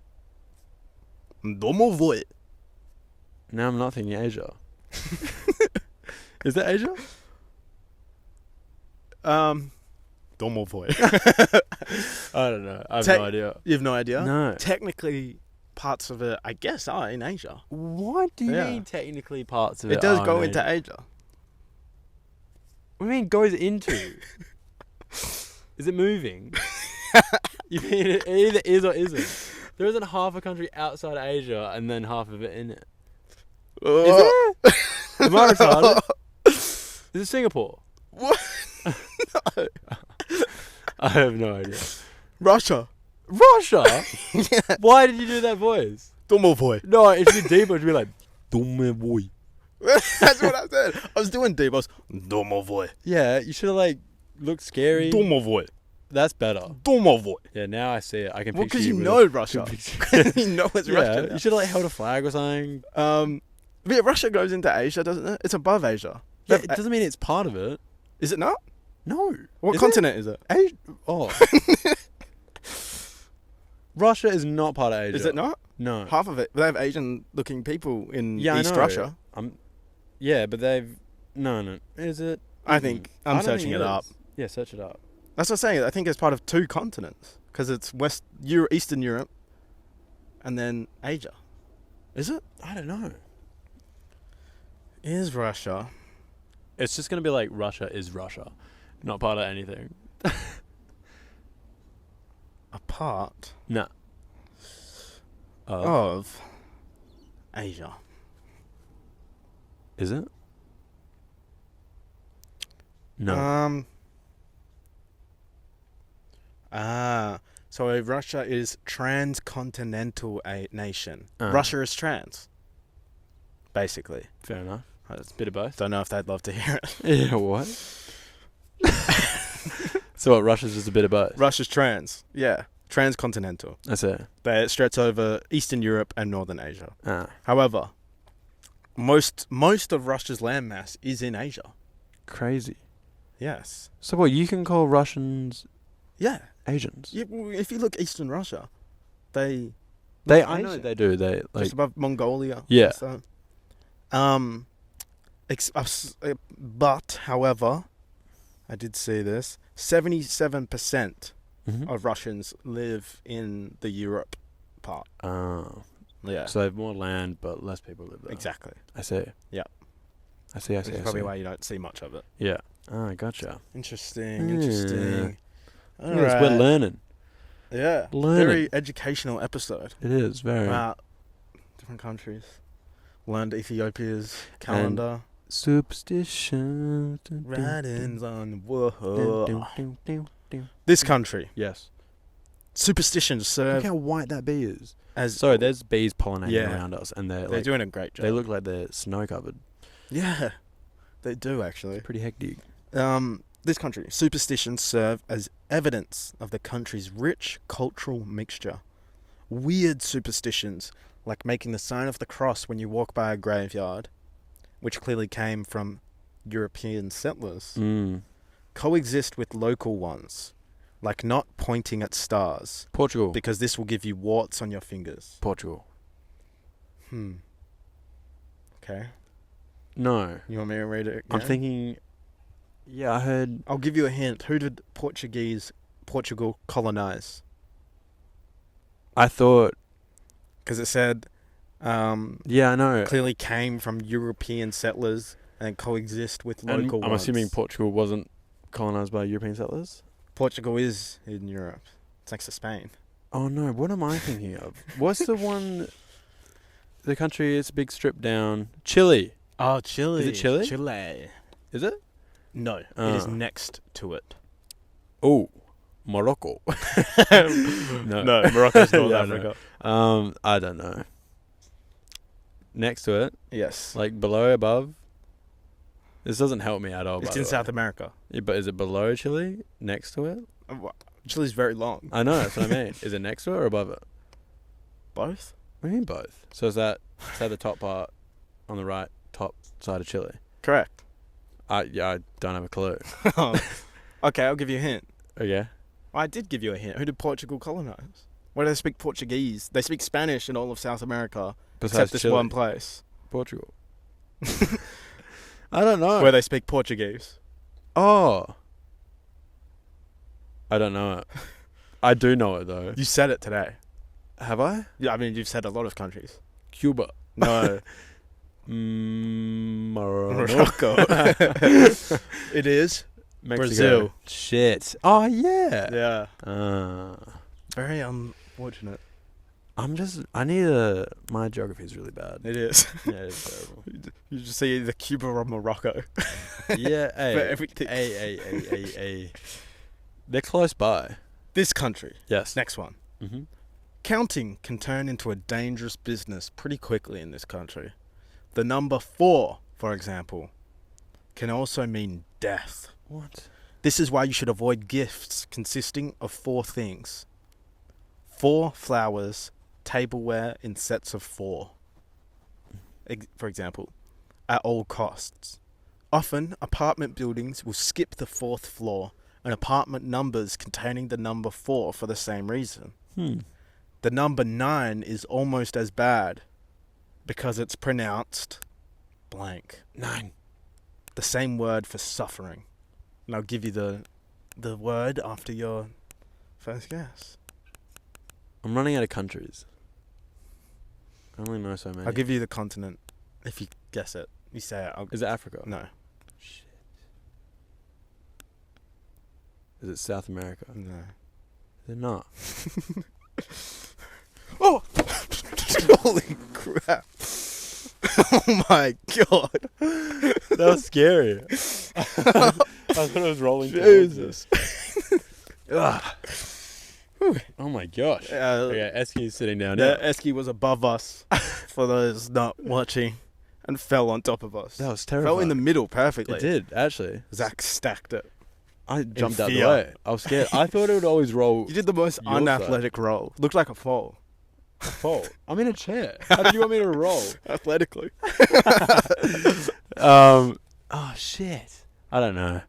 Domovoy. Now I'm not thinking Asia. Is that Asia? Domovoy. I don't know. I have no idea. You have no idea? No. Technically, parts of it, I guess, are in Asia. What do you Yeah. mean technically parts of it? It does are go in into Asia? Asia. What do you mean goes into? Is it moving? You mean it either is or isn't? There isn't half a country outside Asia and then half of it in it. Is there? Am I retarded? Is it Singapore? What? No. I have no idea. Russia. Russia? Yeah. Why did you do that voice? Domovoy. No, it should be deeper. It should be like, Domovoy. That's what I said. I was doing deep. I was Domovoy. Yeah, you should have like looked scary. Domovoy. That's better. Domovoy. Yeah, now I see it. I can Well, picture because you with know a- Russia. picture- You know it's Yeah, Russia. you should have like held a flag or something. But yeah, Russia goes into Asia, doesn't it? It's above Asia. Yeah, it doesn't mean it's part of it. Is it not? No. What Is continent is it? Asia. Oh. Russia is not part of Asia. Is it not? No. Half of it. They have Asian-looking people in Yeah, East I know. Russia. Yeah, but they've... No. Is it? I think I I'm don't searching think it up. is. Yeah, search it up. That's what I'm saying. I think it's part of two continents because it's Eastern Europe, and then Asia. Is it? I don't know. Is Russia? It's just going to be like Russia is Russia. Not part of anything. A part No. of Asia. Is it? No. So Russia is transcontinental nation. Uh. Russia is trans. Basically. Fair enough. It's Bit of both. Don't know if they'd love to hear it. Yeah, what? So what, Russia's just a bit of both? Russia's trans. Yeah. Transcontinental. That's it. They stretch over Eastern Europe and Northern Asia. Ah. However, most of Russia's landmass is in Asia. Crazy. Yes. So what, you can call Russians Yeah. Asians? If you look Eastern Russia, I look know Asian. they do. They like Just above Mongolia. Yeah. So, but however, I did see this. 77% Mhm. of Russians live in the Europe part. Oh. Yeah. So they have more land, but less people live there. Exactly. I see. Yeah. I see. Which is probably why you don't see much of it. Yeah. Ah, gotcha. Interesting. Yeah. Interesting. Yes, we're learning. Yeah. Learning. Very educational episode It is very about different countries. Learned Ethiopia's calendar. superstition. Writings on the wall. This country. Yes. Superstitions Look serve how white that bee is. as... Sorry, there's bees pollinating Yeah. around us, and they're They're like doing a great job. they look like they're snow covered. Yeah. They do, actually. Pretty hectic. This country, superstitions serve as evidence of the country's rich cultural mixture. Weird superstitions, like making the sign of the cross when you walk by a graveyard, which clearly came from European settlers, coexist with local ones, like not pointing at stars, Portugal. because this will give you warts on your fingers. Portugal. Okay. No. You want me to read it again? I'm thinking... Yeah, I heard... I'll give you a hint. Who did Portugal colonize? I thought... Because it said Yeah, I know. clearly came from European settlers and coexist with local I'm ones. assuming Portugal wasn't colonized by European settlers. Portugal is in Europe. It's next to Spain. Oh no, what am I thinking of? What's the one? The country is a big strip down. Chile. Oh, Chile. Is it Chile? Chile. Is it? No, it is next to it. Oh, Morocco. No, Morocco's North Yeah, Africa. I don't know. Next to it, Yes. like below, above. This doesn't help me at all. It's by in the way. South America. Yeah, but is it below Chile? Next to it? Chile's very long. I know, that's what I mean. Is it next to it or above it? Both? What do you mean both? So is that the top part on the right top side of Chile? Correct. I don't have a clue. Okay, I'll give you a hint. Okay. I did give you a hint. Who did Portugal colonize? Where do they speak Portuguese? They speak Spanish in all of South America, Besides except this Chile. one place. Portugal. I don't know. Where they speak Portuguese. Oh. I don't know it. I do know it though. You said it today. Have I? Yeah, I mean, you've said a lot of countries. Cuba. No. Morocco. It is Mexico. Brazil. Shit. Oh yeah. Yeah. Very unfortunate. I need my geography is really bad. It is. Yeah, it's terrible. You just see either Cuba or Morocco. Yeah, For everything. Hey. They're close by. This country. Yes. Next one. Mm-hmm. Counting can turn into a dangerous business pretty quickly in this country. The number 4, for example, can also mean death. What? This is why you should avoid gifts consisting of 4 things. 4 flowers, tableware in sets of 4. For example, at all costs. Often, apartment buildings will skip the 4th floor and apartment numbers containing the number 4 for the same reason. The number 9 is almost as bad because it's pronounced blank. 9. The same word for suffering. And I'll give you the word after your first guess. I'm running out of countries. I only know so many. I'll give you the continent if you guess it. You say it. Is it Africa? No. Shit. Is it South America? No. Is it not? Oh! Holy crap. Oh my god. That was scary. I thought it was rolling. Jesus. Oh my gosh. Okay, Eski's sitting down Yeah, now. Eski was above us for those not watching and fell on top of us. That was terrifying. Fell in the middle perfectly. It did, actually. Zach stacked it. I jumped out the fear. way. I was scared. I thought it would always roll. You did the most Your unathletic roll. Looked like a fall. a fall. I'm in a chair. How do you want me to roll? Athletically. Oh, shit. I don't know.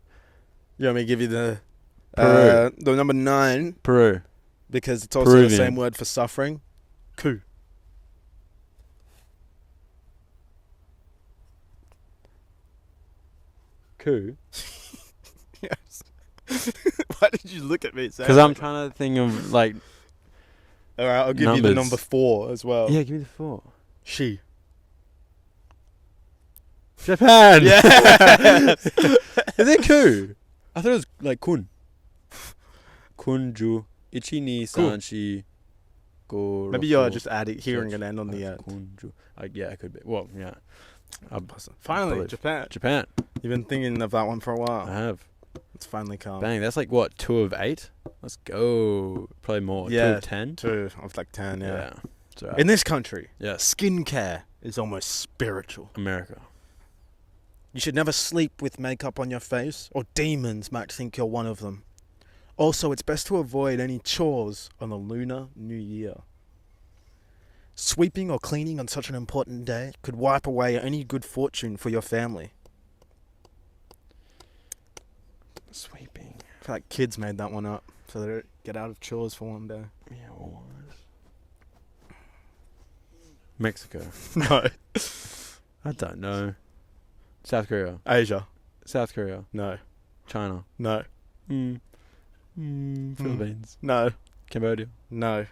You want me to give you the Peru. the number 9 Peru. because it's also Peruvian. the same word for suffering. Coup. Coup. Yes. Why did you look at me? Because I'm trying to think of, like... All right, I'll give you the numbers. number 4 as well. Yeah, give me the 4. She. Japan! Yes. Is it coup? I thought it was like kun. Kunju. Ichi ni san shi go. Maybe you're just adding, hearing an end on the end. Kunju. Yeah, it could be. Well, yeah. Finally, believe. Japan. Japan. You've been thinking of that one for a I while. have. It's finally come. Bang, that's like what, 2 of 8? Let's go. Probably more. Yeah. 2 of 10? 2 of like 10, yeah. It's alright. In this country, Yes. skincare is almost spiritual. America. You should never sleep with makeup on your face, or demons might think you're one of them. Also, it's best to avoid any chores on the Lunar New Year. Sweeping or cleaning on such an important day could wipe away any good fortune for your family. Sweeping. I feel like kids made that one up, so they don't get out of chores for one day. Yeah, what was? Mexico. No. I don't know. South Korea. Asia. South Korea. No. China. No. Philippines. No. Cambodia. No.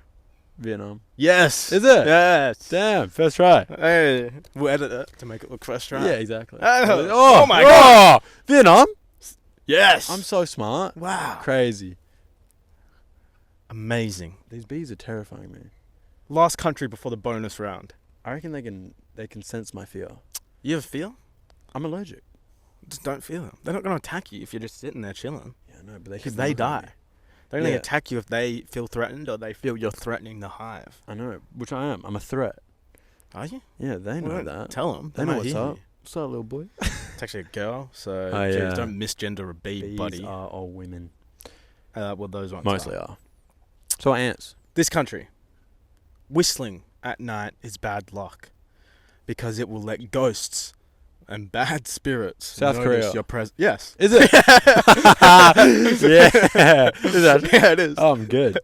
Vietnam. Yes. Is it? Yes. Damn, first try. Hey, we'll edit it to make it look fresh, right? Yeah, exactly. Oh my God. Vietnam? Yes. I'm so smart. Wow. Crazy. Amazing. These bees are terrifying me. Last country before the bonus round. I reckon they can sense my fear. You ever feel? I'm allergic. Just don't feel them. They're not going to attack you if you're just sitting there chilling. Yeah, no, but Because they die. They only Yeah. attack you if they feel threatened or they feel you're threatening the hive. I know, which I am. I'm a threat. Are you? Yeah, they know Well, that. Tell them. They know what's up. What's up, little boy? It's actually a girl, so Oh, geez, yeah. don't misgender a bee, Bees buddy. are all women. Well, those ones Mostly are. are. So are ants. This country, whistling at night is bad luck because it will let ghosts and bad spirits South notice Korea. your presence. Yes. Is it? Yeah. Is that? Yeah, it is. Oh, I'm good.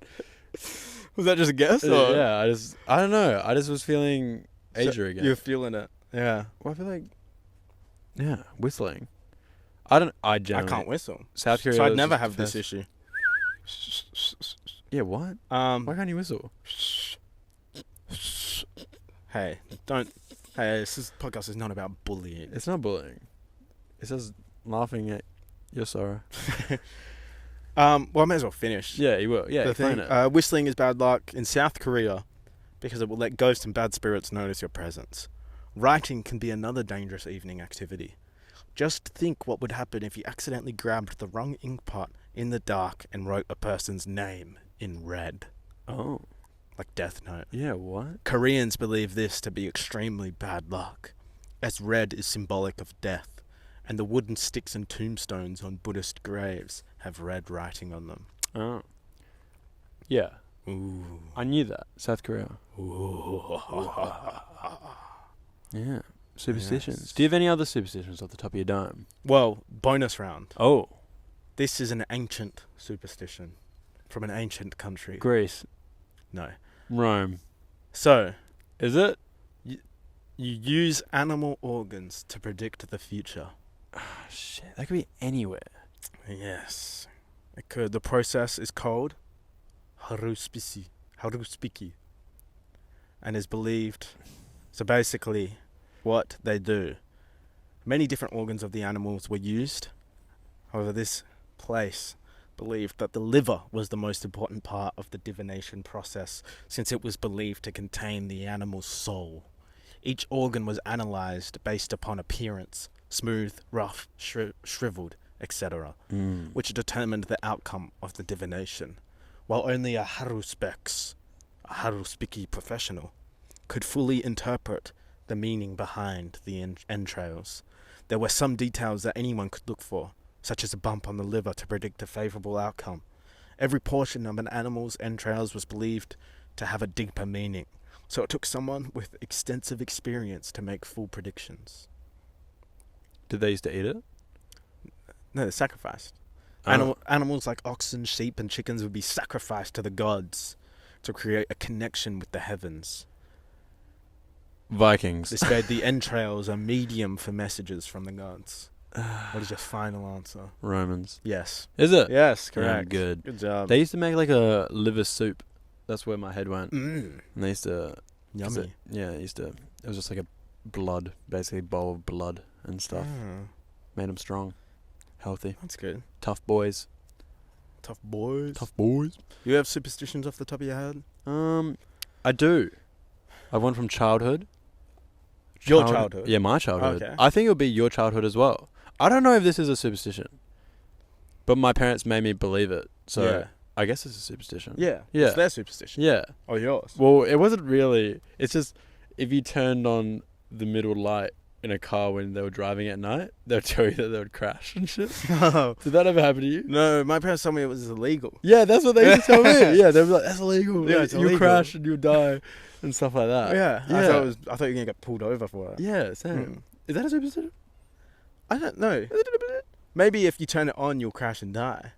Was that just a guess? Or? Yeah, I don't know. I just was feeling Asia again. You're feeling it. Yeah. Well, I feel like, yeah, whistling. I generally. I can't whistle. South Korea. So I'd was never just have this first- issue. Yeah, what? Why can't you whistle? Hey, don't. Hey, this podcast is not about bullying. It's not bullying. It's just laughing at your sorrow. Well, I may as well finish. Yeah, you will. Yeah, The explain thing, it. whistling is bad luck in South Korea because it will let ghosts and bad spirits notice your presence. Writing can be another dangerous evening activity. Just think what would happen if you accidentally grabbed the wrong ink pot in the dark and wrote a person's name in red, Oh, like Death Note. yeah, what? Koreans believe this to be extremely bad luck, as red is symbolic of death, and the wooden sticks and tombstones on Buddhist graves have red writing on them. Oh. Yeah, Ooh. I knew that. South Korea. Ooh. Yeah. Superstitions. Yes. Do you have any other superstitions off the top of your dome? Well, bonus round. Oh, This is an ancient superstition from an ancient country. Greece. No. Rome. So, Is it? you use animal organs to predict the future. Oh, shit. That could be anywhere. Yes. It could. The process is called haruspiki, and is believed. So basically, what they do, many different organs of the animals were used. However, this place believed that the liver was the most important part of the divination process, since it was believed to contain the animal's soul. Each organ was analysed based upon appearance, smooth, rough, shriveled, etc., which determined the outcome of the divination, while only a haruspiki professional, could fully interpret the meaning behind the entrails. There were some details that anyone could look for, such as a bump on the liver to predict a favourable outcome. Every portion of an animal's entrails was believed to have a deeper meaning, so it took someone with extensive experience to make full predictions. Did they used to eat it? No, they're sacrificed. Oh. Animals like oxen, sheep, and chickens would be sacrificed to the gods to create a connection with the heavens. Vikings. This made the entrails a medium for messages from the gods. What is your final answer? Romans. Yes. Is it? Yes, Yeah, correct. good. Good job. They used to make like a liver soup. That's where my head went. Mm, And they used to... 'cause yummy. it was just like a blood, basically a bowl of blood and stuff. Ah, Made them strong, healthy, that's good. tough boys. Tough boys. Tough boys. You have superstitions off the top of your head? I do. I have one from childhood. Your childhood? Yeah, my childhood. Okay. I think it'll be your childhood as well. I don't know if this is a superstition, but my parents made me believe it, so Yeah. I guess it's a superstition. Yeah. Yeah. It's their superstition. Yeah. Or yours. Well, it wasn't really. It's just if you turned on the middle light in a car when they were driving at night, they would tell you that they would crash and shit. Did that ever happen to you? No, my parents told me it was illegal. Yeah, that's what they used to tell me. Yeah, they were like, "That's illegal. Yeah, Like, it's you illegal." crash and you die, and stuff like that." Yeah. Yeah. I thought you were gonna get pulled over for it. Yeah, same. Mm. Is that a superstition? I don't know. Maybe if you turn it on, you'll crash and die.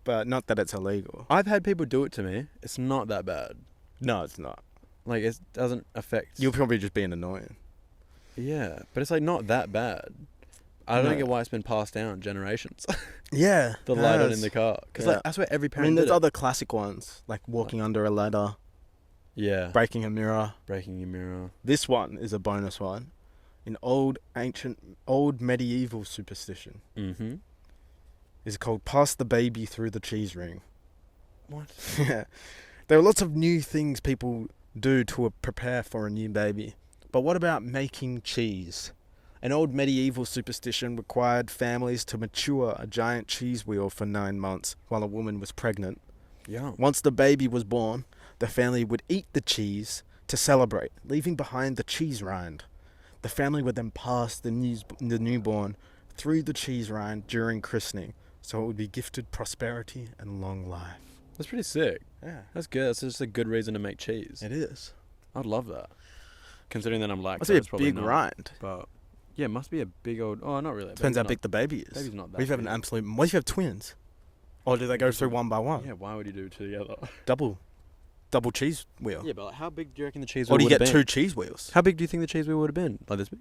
But not that it's illegal. I've had people do it to me. It's not that bad. No, it's not. Like, it doesn't affect... You'll probably just being annoying. Yeah, but it's, like, not that bad. I don't get why it's been passed down generations. Yeah. The light on in the car. Because, Yeah. like, that's where every I parent mean, there's did it. other classic ones, like walking under a ladder Yeah. breaking a mirror. Breaking your mirror. This one is a bonus one. An old medieval superstition. Mm-hmm. Is called pass the baby through the cheese ring. What? Yeah. There are lots of new things people do to prepare for a new baby. But what about making cheese? An old medieval superstition required families to mature a giant cheese wheel for 9 months while a woman was pregnant. Yeah. Once the baby was born, the family would eat the cheese to celebrate, leaving behind the cheese rind. The family would then pass the newborn through the cheese rind during christening, so it would be gifted prosperity and long life. That's pretty sick. Yeah, That's good. That's just a good reason to make cheese. it is. I'd love that. Considering that I'm lactose, Must be a probably big not. rind. But yeah, it must be a big old. Oh, not really. Depends how Baby's big the baby is. Baby's not that What if you have an big. absolute... What if you have twins? Or do they go through one by one? Yeah, why would you do two together? Double cheese wheel. Yeah, but like, how big do you reckon the cheese Or wheel do you would get have two been? cheese wheels? How big do you think the cheese wheel would have been? Like this big?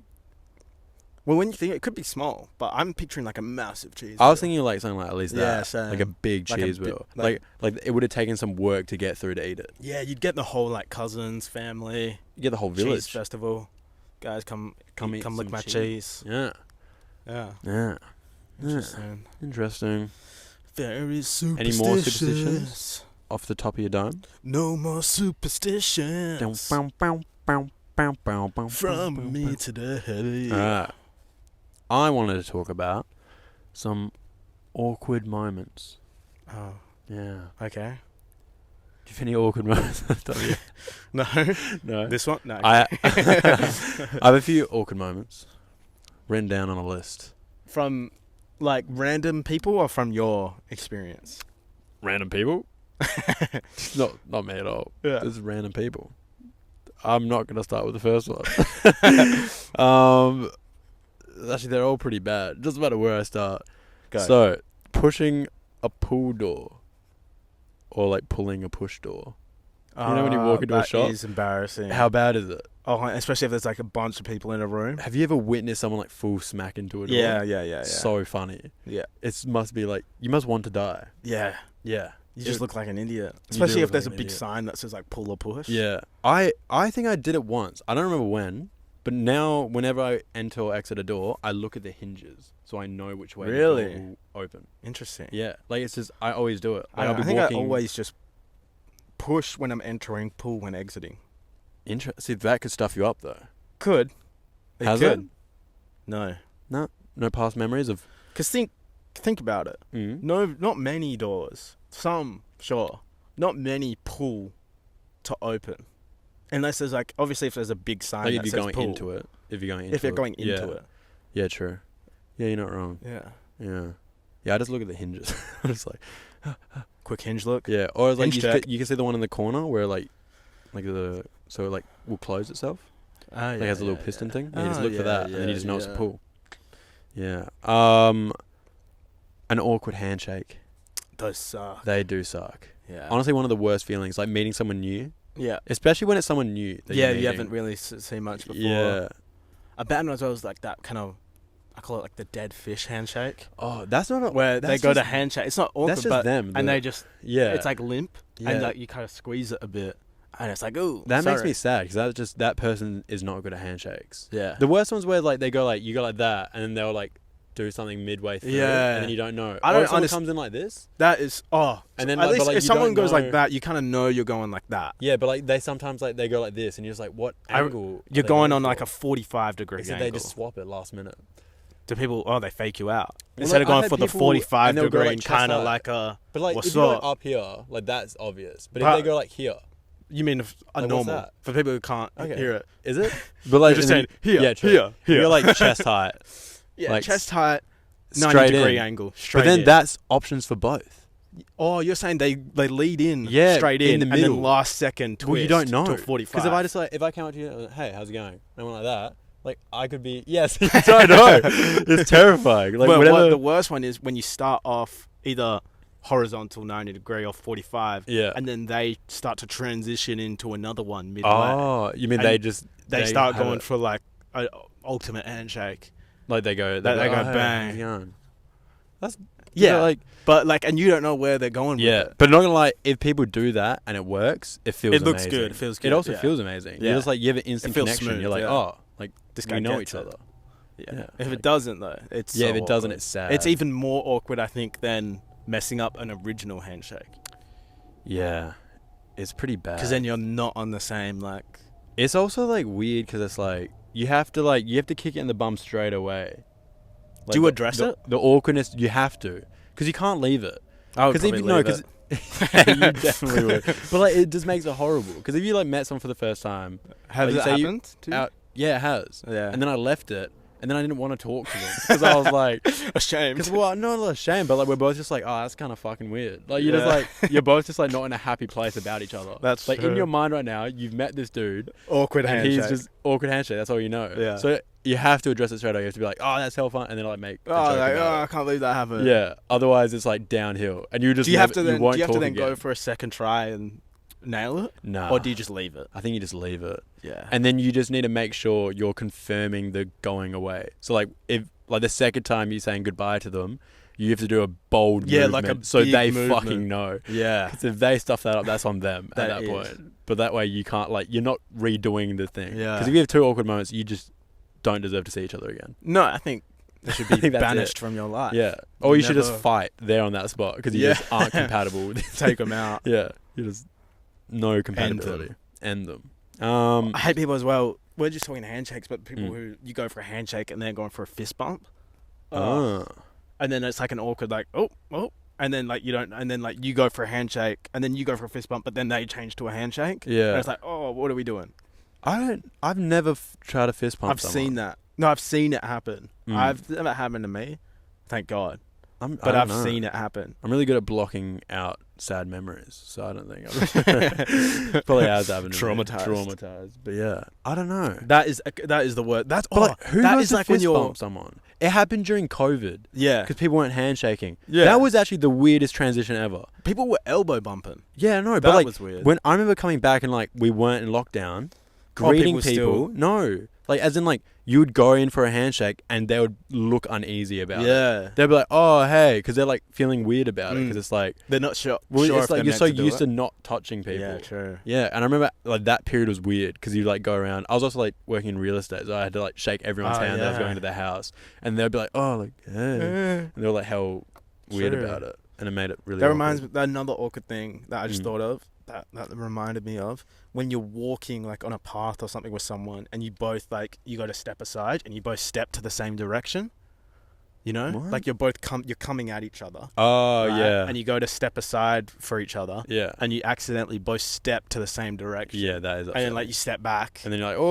Well, when you think it could be small, but I'm picturing like a massive cheese I was wheel. thinking like something like at least Yeah, that. same. Like a big Like a cheese bit- wheel. like- Like it would have taken some work to get through to eat it. Yeah, you'd get the whole like cousins, family, You get the whole cheese village. festival. Guys, come Eat lick some my cheese. Yeah. Yeah. Yeah. Interesting. Interesting. Very superstitious. Any more superstitions? Off the top of your dome? No more superstitions. From me today. Alright. I wanted to talk about some awkward moments. Oh, Yeah. okay. Do you have any awkward moments? No. No. This one? No. I have a few awkward moments written down on a list. From like random people or from your experience? Random people? not me at all. Yeah. Just random people. I'm not going to start with the first one. Actually, they're all pretty bad. Doesn't matter where I start. Go. So, pushing a pull door. Or like pulling a push door. You know when you walk into a shop? That is embarrassing. How bad is it? Oh, especially if there's like a bunch of people in a room. Have you ever witnessed someone like full smack into a door? Yeah. So funny. Yeah. It must be like, you must want to die. Yeah. Yeah. You just look like an idiot. do Especially if look there's like a an big idiot. sign that says like pull or push. Yeah. I think I did it once. I don't remember when. But now, whenever I enter or exit a door, I look at the hinges. So I know which way Really? the door will open. Interesting. Yeah. Like, it's just, I always do it. Like, I I'll be think walking. I always just push when I'm entering, pull when exiting. See, that could stuff you up, though. Could. Has could. it? No. No past memories of... Because think about it. Mm. No, not many doors. Some, sure. Not many pull to open. Unless there's like, obviously if there's a big sign Like, that if you're says going pull. into it. If you're going into it. If you're going into Yeah. it. Yeah, true. Yeah, you're not wrong. Yeah. Yeah. Yeah, I just look at the hinges. I'm just like... Quick hinge look. Yeah, or like Hinge check. you can see the one in the corner where like so it like will close itself. Ah, Like it has a little piston thing. And you just Oh, look for yeah, that, and then you yeah, just know it's a yeah. pull. Yeah. An awkward handshake. Those suck. They do suck. Yeah. Honestly, one of the worst feelings, like meeting someone new, Yeah. especially when it's someone new. That Yeah, you're you meeting. haven't really seen much before. Yeah. A bad one as well is like that kind of, I call it like the dead fish handshake. Oh, that's not Where they that's go to just- handshake. It's not awkward, That's just but them. and the- they just, yeah. it's like limp, yeah. and like you kind of squeeze it a bit, and it's like, ooh, that makes sorry. me sad because that person is not good at handshakes. Yeah. The worst ones where like they go like you go like that, and then they'll like do something midway through, Yeah. and then you don't know. I don't Or someone underst- comes in like this. That is, And then, at like, least but, like, if you someone don't goes know- like that, you kind of know you're going like that. Yeah, but like they sometimes like they go like this, and you're just like, what angle? You're going on like a 45-degree Except angle. they just swap it last minute. Do people? They fake you out Well, instead of like, I've going had for the people- 45 and they'll go, degree like, and chest kind of high. like a. But like What's if you go up? up here, like that's obvious. But if But- they go like here, You mean a what's normal that? for people who can't Okay. hear it? is it? But like You're just and then- saying here, yeah, true. here, here. You're like chest height, Yeah, like, chest height, straight 90-degree in. angle. Straight But then in. that's options for both. Oh, you're saying they lead in Yeah, straight in in, the and then middle. last second twist Well, you don't know to a 45. Because if I just like if I came up to you, hey, how's it going? And I went like that. Like I could be yes, I know. It's terrifying. Like well, whatever. the worst one is when you start off either horizontal 90-degree or 45, Yeah. and then they start to transition into another one midway. Oh, you mean And they just they start have going it. for like an ultimate handshake. Like they go They go "Oh, hey, bang." how's it going?" You Yeah. know, like, But like, and you don't know where they're going with it. but not gonna lie, if people do that and it works, it feels It looks amazing. good. It feels good. It also yeah. feels amazing. Yeah. You're just like, you have an instant feels connection. smooth, You're like, yeah. oh, like, This we guy know gets each it. other. Yeah. Yeah, If like- it doesn't though, it's Yeah, so if it doesn't, awkward. it's sad. It's even more awkward, I think, than messing up an original handshake. Yeah. It's pretty bad. Because then you're not on the same like. It's also like weird because it's like you have to kick it in the bum straight away. Like, Do you address it? The awkwardness, you have to, because you can't leave it. I would Because probably if you know, leave because it. you definitely would. But like, it just makes it horrible. Because if you like met someone for the first time, Has like, it say you- happened to you? yeah, it has. Yeah. And then I left it, and then I didn't want to talk to them because I was like, Ashamed. because well, not ashamed, but like we're both just like, oh, that's kind of fucking weird. Like you're just Yeah. like, you're both just like not in a happy place about each other. That's like in true. your mind right now, you've met this dude. Awkward And handshake. he's just awkward handshake. That's all you know. Yeah. So you have to address it straight away. You have to be like, "Oh, that's hell fun," and then like make. A Oh, joke like, about I can't believe that it. happened. Yeah. Otherwise, it's like downhill, and you just. Do you have to never- then? won't Do you have to talk then go again. for a second try and nail it, Nah. or do you just leave it? I think you just leave it, Yeah. and then you just need to make sure you're confirming the going away. So like, if like the second time you're saying goodbye to them, you have to do a bold Yeah, movement like a so big they movement. fucking know. Yeah. 'Cause if they stuff that up, that's on them at That that is. point. But that way you can't like you're not redoing the thing. Yeah. Because if you have two awkward moments, you just don't deserve to see each other again. No, I think it should I be think that's banished it. from your life. Yeah. Or you should just Never- fight there on that spot because you Yeah. just aren't compatible with Take them out. Yeah. You just no compatibility. End them. I hate people as well. We're just talking handshakes, but people Mm. who you go for a handshake and they're going for a fist bump. Oh. And then it's like an awkward like, oh, and then like you don't, and then like you go for a handshake and then you go for a fist bump, but then they change to a handshake. Yeah. And it's like, oh, what are we doing? I've never tried a fist pump. I've seen that. No, I've seen it happen. Mm. I've never happened to me, thank God. I But don't I've know. seen it happen. I'm really good at blocking out sad memories, so I don't think I've probably has happened to me. Traumatized. But yeah, I don't know. That is the word. That's But like, who that goes is to like when fist you're bump someone? It happened during COVID yeah. because people weren't handshaking. Yeah. That was actually the weirdest transition ever. People were elbow bumping. Yeah, no, That but like was weird. when I remember coming back and like we weren't in lockdown, Oh, greeting people people. No, like as in like you would go in for a handshake and they would look uneasy about it. Yeah, They'd be like, "Oh, hey," because they're like feeling weird about it because it's like, they're not sure. well, sure it's if like they're you're meant so to do used it. to not touching people. Yeah, true. Yeah, and I remember like that period was weird because you like go around. I was also like working in real estate, so I had to like shake everyone's Oh, hand that was yeah. going to their house, and they'd be like, "Oh, like, hey," and they were like hell weird True. about it, and it made it really. That awkward. reminds me another awkward thing that I just Mm. thought of. That reminded me of when you're walking like on a path or something with someone, and you both like you got to step aside and you both step to the same direction. You know, What? like you're coming at each other. Oh right? yeah, And you go to step aside for each other, yeah, and you accidentally both step to the same direction. yeah. That is. And then upsetting. like you step back. and then you're like, Oh,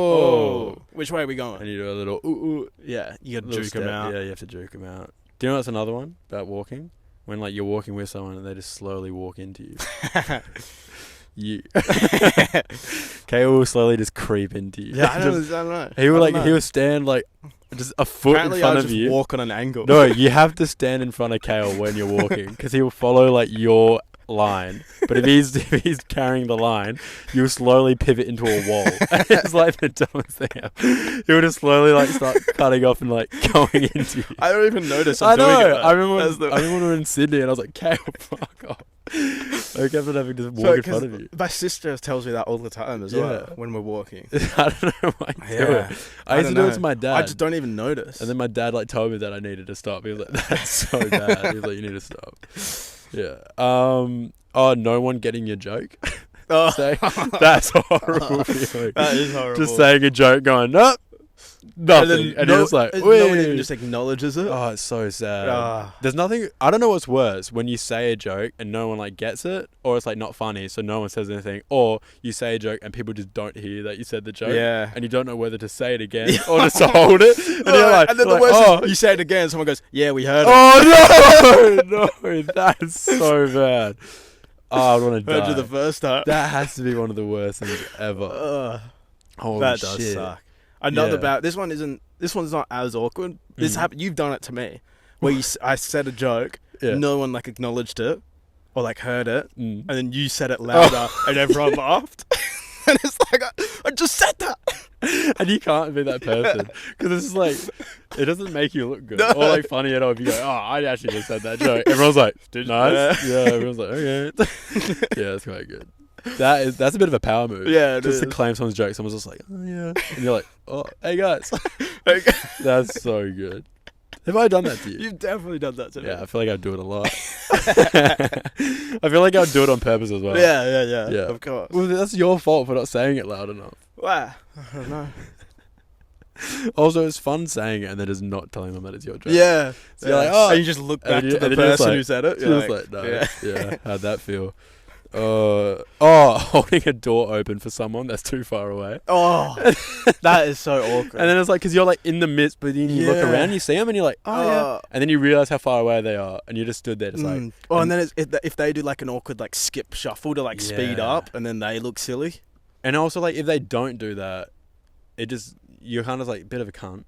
"Oh," which way are we going? and you do a little ooh, Yeah, you got to little juke them step. out. Yeah, you have to juke them out. Do you know what's another one about walking? When like you're walking with someone and they just slowly walk into you. You. Cale will slowly just creep into you. Yeah, I Just- don't know. He will I like don't he know. will stand like just a foot Apparently in front I of just you. walk on an angle. No, you have to stand in front of Cale when you're walking because he will follow like your line. But if he's carrying the line, you'll slowly pivot into a wall. It's like the dumbest thing ever. He will just slowly like start cutting off and like going into you. I don't even notice. I I'm doing know. it. I remember. That's the- I remember when we were in Sydney, and I was like, "Cale, fuck off!" I kept on having to walk So, in front 'cause of you. my sister tells me that all the time as Yeah. well when we're walking. I don't know why you do it. I used to don't do it know. to my dad. I just don't even notice. And then my dad like told me that I needed to stop. He was like, "That's so bad." He was like, "You need to stop." Yeah. Oh, no one getting your joke. Oh. That's horrible feeling. That is horrible. Just saying a joke, going nope, nothing, and you're just like, no one "Wee." even just acknowledges it. Oh, it's so sad. Ah. There's nothing. I don't know what's worse when you say a joke and no one like gets it, or it's like not funny, so no one says anything, or you say a joke and people just don't hear that you said the joke, Yeah. and you don't know whether to say it again or just to hold it, and you're like, and then the like, worst oh, is you say it again, someone goes, "Yeah, we heard it." oh no, that's so bad. Oh, I want to Heard die. you the first time. That has to be one of the worst things ever. Ugh, Holy that shit. does suck. Another Yeah. bad. This one's not as awkward. This Mm. happened. You've done it to me, where I said a joke, Yeah. no one like acknowledged it, or like heard it, Mm. and then you said it louder, and everyone laughed. And it's like I just said that. And you can't be that person because it's just like it doesn't make you look good or like funny at all. If you go, oh, I actually just said that joke, everyone's like, nice. Yeah, everyone's like, okay. Yeah, that's quite good. That's a bit of a power move. Yeah, just to claim someone's joke. Someone's just like, oh yeah, and you're like, oh, hey guys. That's so good. Have I done that to you? You've definitely done that to me. Yeah, I feel like I do it a lot. I feel like I would do it on purpose as well. Yeah. Of course. Well, that's your fault for not saying it loud enough. Wow. I don't know. Also, it's fun saying it and then just not telling them that it's your joke. Yeah. So you're like, oh. And you just look back to the and you're person like, who said it. You're like, no. Yeah. How'd that feel? Holding a door open for someone that's too far away. Oh, that is so awkward. And then it's like, because you're like in the midst, but then you look around, you see them, and you're like, oh yeah. And then you realize how far away they are, and you just stood there, just like. Oh, and then if they do like an awkward like skip shuffle to like speed up, and then they look silly. And also like if they don't do that, it just you're kind of like a bit of a cunt.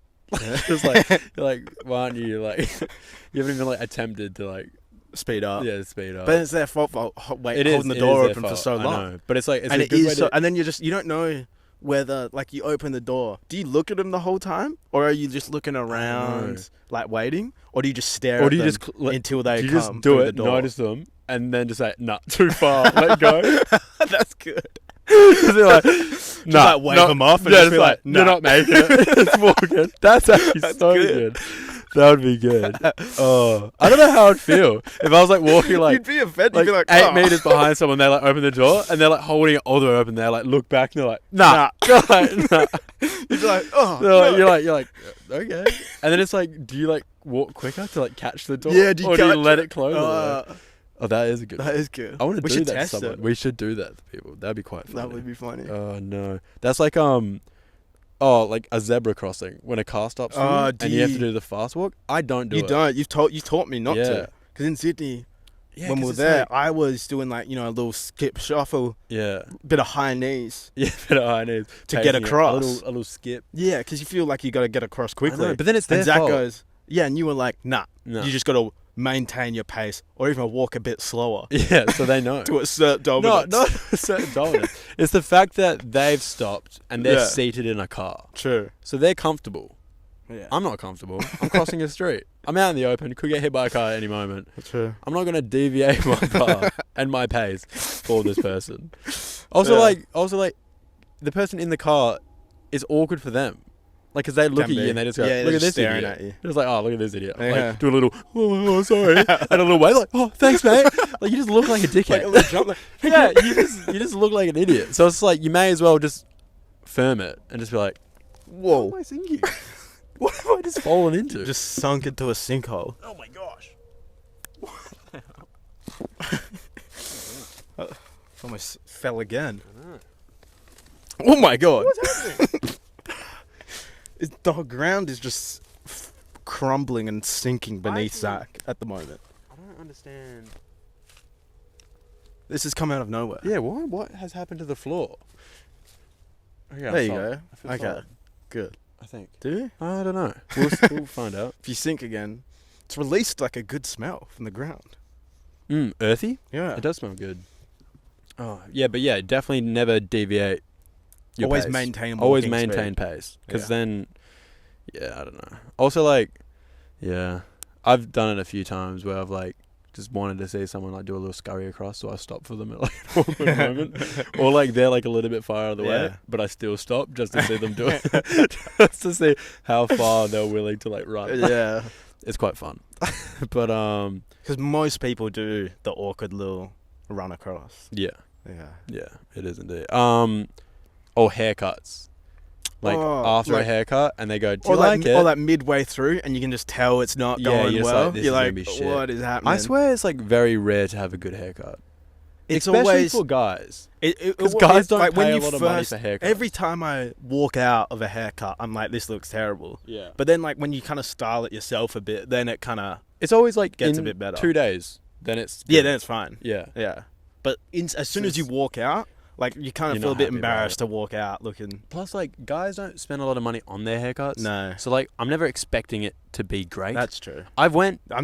Just like you're like, why aren't you like? You haven't even like attempted to like. Speed up. Yeah, speed up. But it's their fault for holding the door open for so long. I know. But it's like, and it is so, and then you don't know whether like you open the door. Do you look at them the whole time, or are you just looking around like waiting, or do you just stare at them until they come? You just do it, notice them, and then just say, nah, too far, let go. That's good. Like, nah, like wave them off and just be like, you're not making it. It's walking. That's actually so good. That would be good. Oh, I don't know how I'd feel if I was like walking like you'd be offended. Like, you'd be like 8 meters behind someone. They like open the door and they're like holding it all the way open. They like look back and they're like, nah. You're like, nah. You'd be like, oh. No. You're like, okay. And then it's like, do you like walk quicker to like catch the door? Yeah. Do you let it close? Oh, that is a good. That is good. I want to do that to someone. someone. We should do that to people. That'd be quite funny. That would be funny. Oh no, that's like like a zebra crossing when a car stops for you and you have to do the fast walk. I don't do it. You don't. You taught me not to. Because in Sydney, when we were there, I was doing like a little skip shuffle. Yeah. Bit of high knees. Yeah, bit of high knees to get across. A little skip. Yeah, because you feel like you got to get across quickly. I know, but then it's their Zach fault. goes, yeah, and you were like, nah. You just got to maintain your pace, or even walk a bit slower. Yeah, so they know. To assert dominance. No, not assert dominance. It's the fact that they've stopped and they're seated in a car. True. So they're comfortable. Yeah. I'm not comfortable. I'm crossing a street. I'm out in the open. Could get hit by a car at any moment. True. I'm not going to deviate my path and my pace for this person. Also, like, the person in the car is awkward for them. Like, because they look at you and they just go, look at this idiot. At you. It's like, oh, look at this idiot. Yeah. Like, do a little, oh, sorry. And a little wave, like, oh, thanks, mate. Like, you just look like a dickhead. Like a little jump. Like, yeah, you just look like an idiot. So it's like, you may as well just firm it and just be like, whoa. What am I thinking? What have I just fallen into? Just sunk into a sinkhole. Oh, my gosh. Almost fell again. Oh, my God. What's happening? The ground is just crumbling and sinking beneath Zach at the moment. I don't understand. This has come out of nowhere. Yeah, what has happened to the floor? Okay, there you go. Okay, solid. good. I think. Do you? I don't know. We'll find out. If you sink again, it's released like a good smell from the ground. Earthy? Yeah. It does smell good. Oh, yeah, but yeah, definitely never deviate your Always pace. maintain Always maintain pace. Because then, I don't know. Also, like, yeah, I've done it a few times where I've, like, just wanted to see someone, like, do a little scurry across, so I stop for them at, like, an awkward moment. Or, like, they're, like, a little bit far out of the way, but I still stop just to see them do it. Just to see how far they're willing to, like, run. Yeah. It's quite fun. But, because most people do the awkward little run across. Yeah. Yeah. Yeah, it is indeed. Or haircuts. Like, after a haircut, and they go, do you like it? Or like midway through, and you can just tell it's not going well. Like, you're like, what is happening? I swear it's, like, very rare to have a good haircut. It's especially always for guys. Because guys don't like, pay a lot of money for haircuts. Every time I walk out of a haircut, I'm like, this looks terrible. Yeah. But then, like, when you kind of style it yourself a bit, then it kind of It's always, like, gets a bit better. 2 days. Then it's good. Yeah, then it's fine. Yeah. Yeah. But as soon as you walk out, like, you kind of feel a bit embarrassed to walk out looking. Plus, like, guys don't spend a lot of money on their haircuts. No. So, like, I'm never expecting it to be great. That's true. I'm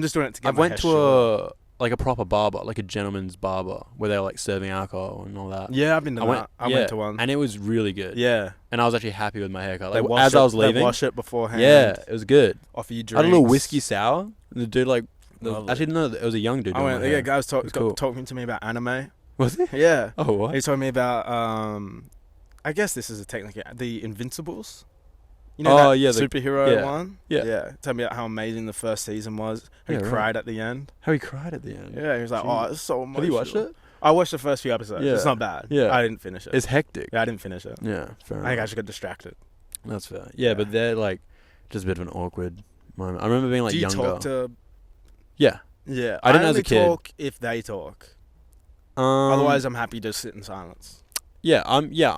just doing it to get I my went hair to short. like a proper barber, like a gentleman's barber, where they're like serving alcohol and all that. Yeah, I've been to that. I went to one. And it was really good. Yeah. And I was actually happy with my haircut. Like, I was leaving. They wash it beforehand. Yeah, it was good. Offer you drinks. I had a little whiskey sour. The dude Lovely. actually no, it was a young dude. Yeah, guys cool. talking to me about anime. Was he? Yeah. Oh, what? He told me about I guess this is a technique. The Invincibles. You know the superhero one? Yeah. Yeah. Tell me about how amazing the first season was. How he cried at the end. How he cried at the end. Yeah, he was like, "Oh, it's so emotional." Have you watched it? I watched the first few episodes. Yeah. It's not bad. Yeah. I didn't finish it. It's hectic. Yeah, I didn't finish it. Yeah, fair enough. I think I just got distracted. That's fair. Yeah, but they're like just a bit of an awkward moment. I remember being like younger. Do you talk to? Yeah. Yeah. I didn't as a kid. Talk if they talk. Otherwise, I'm happy to sit in silence. Yeah,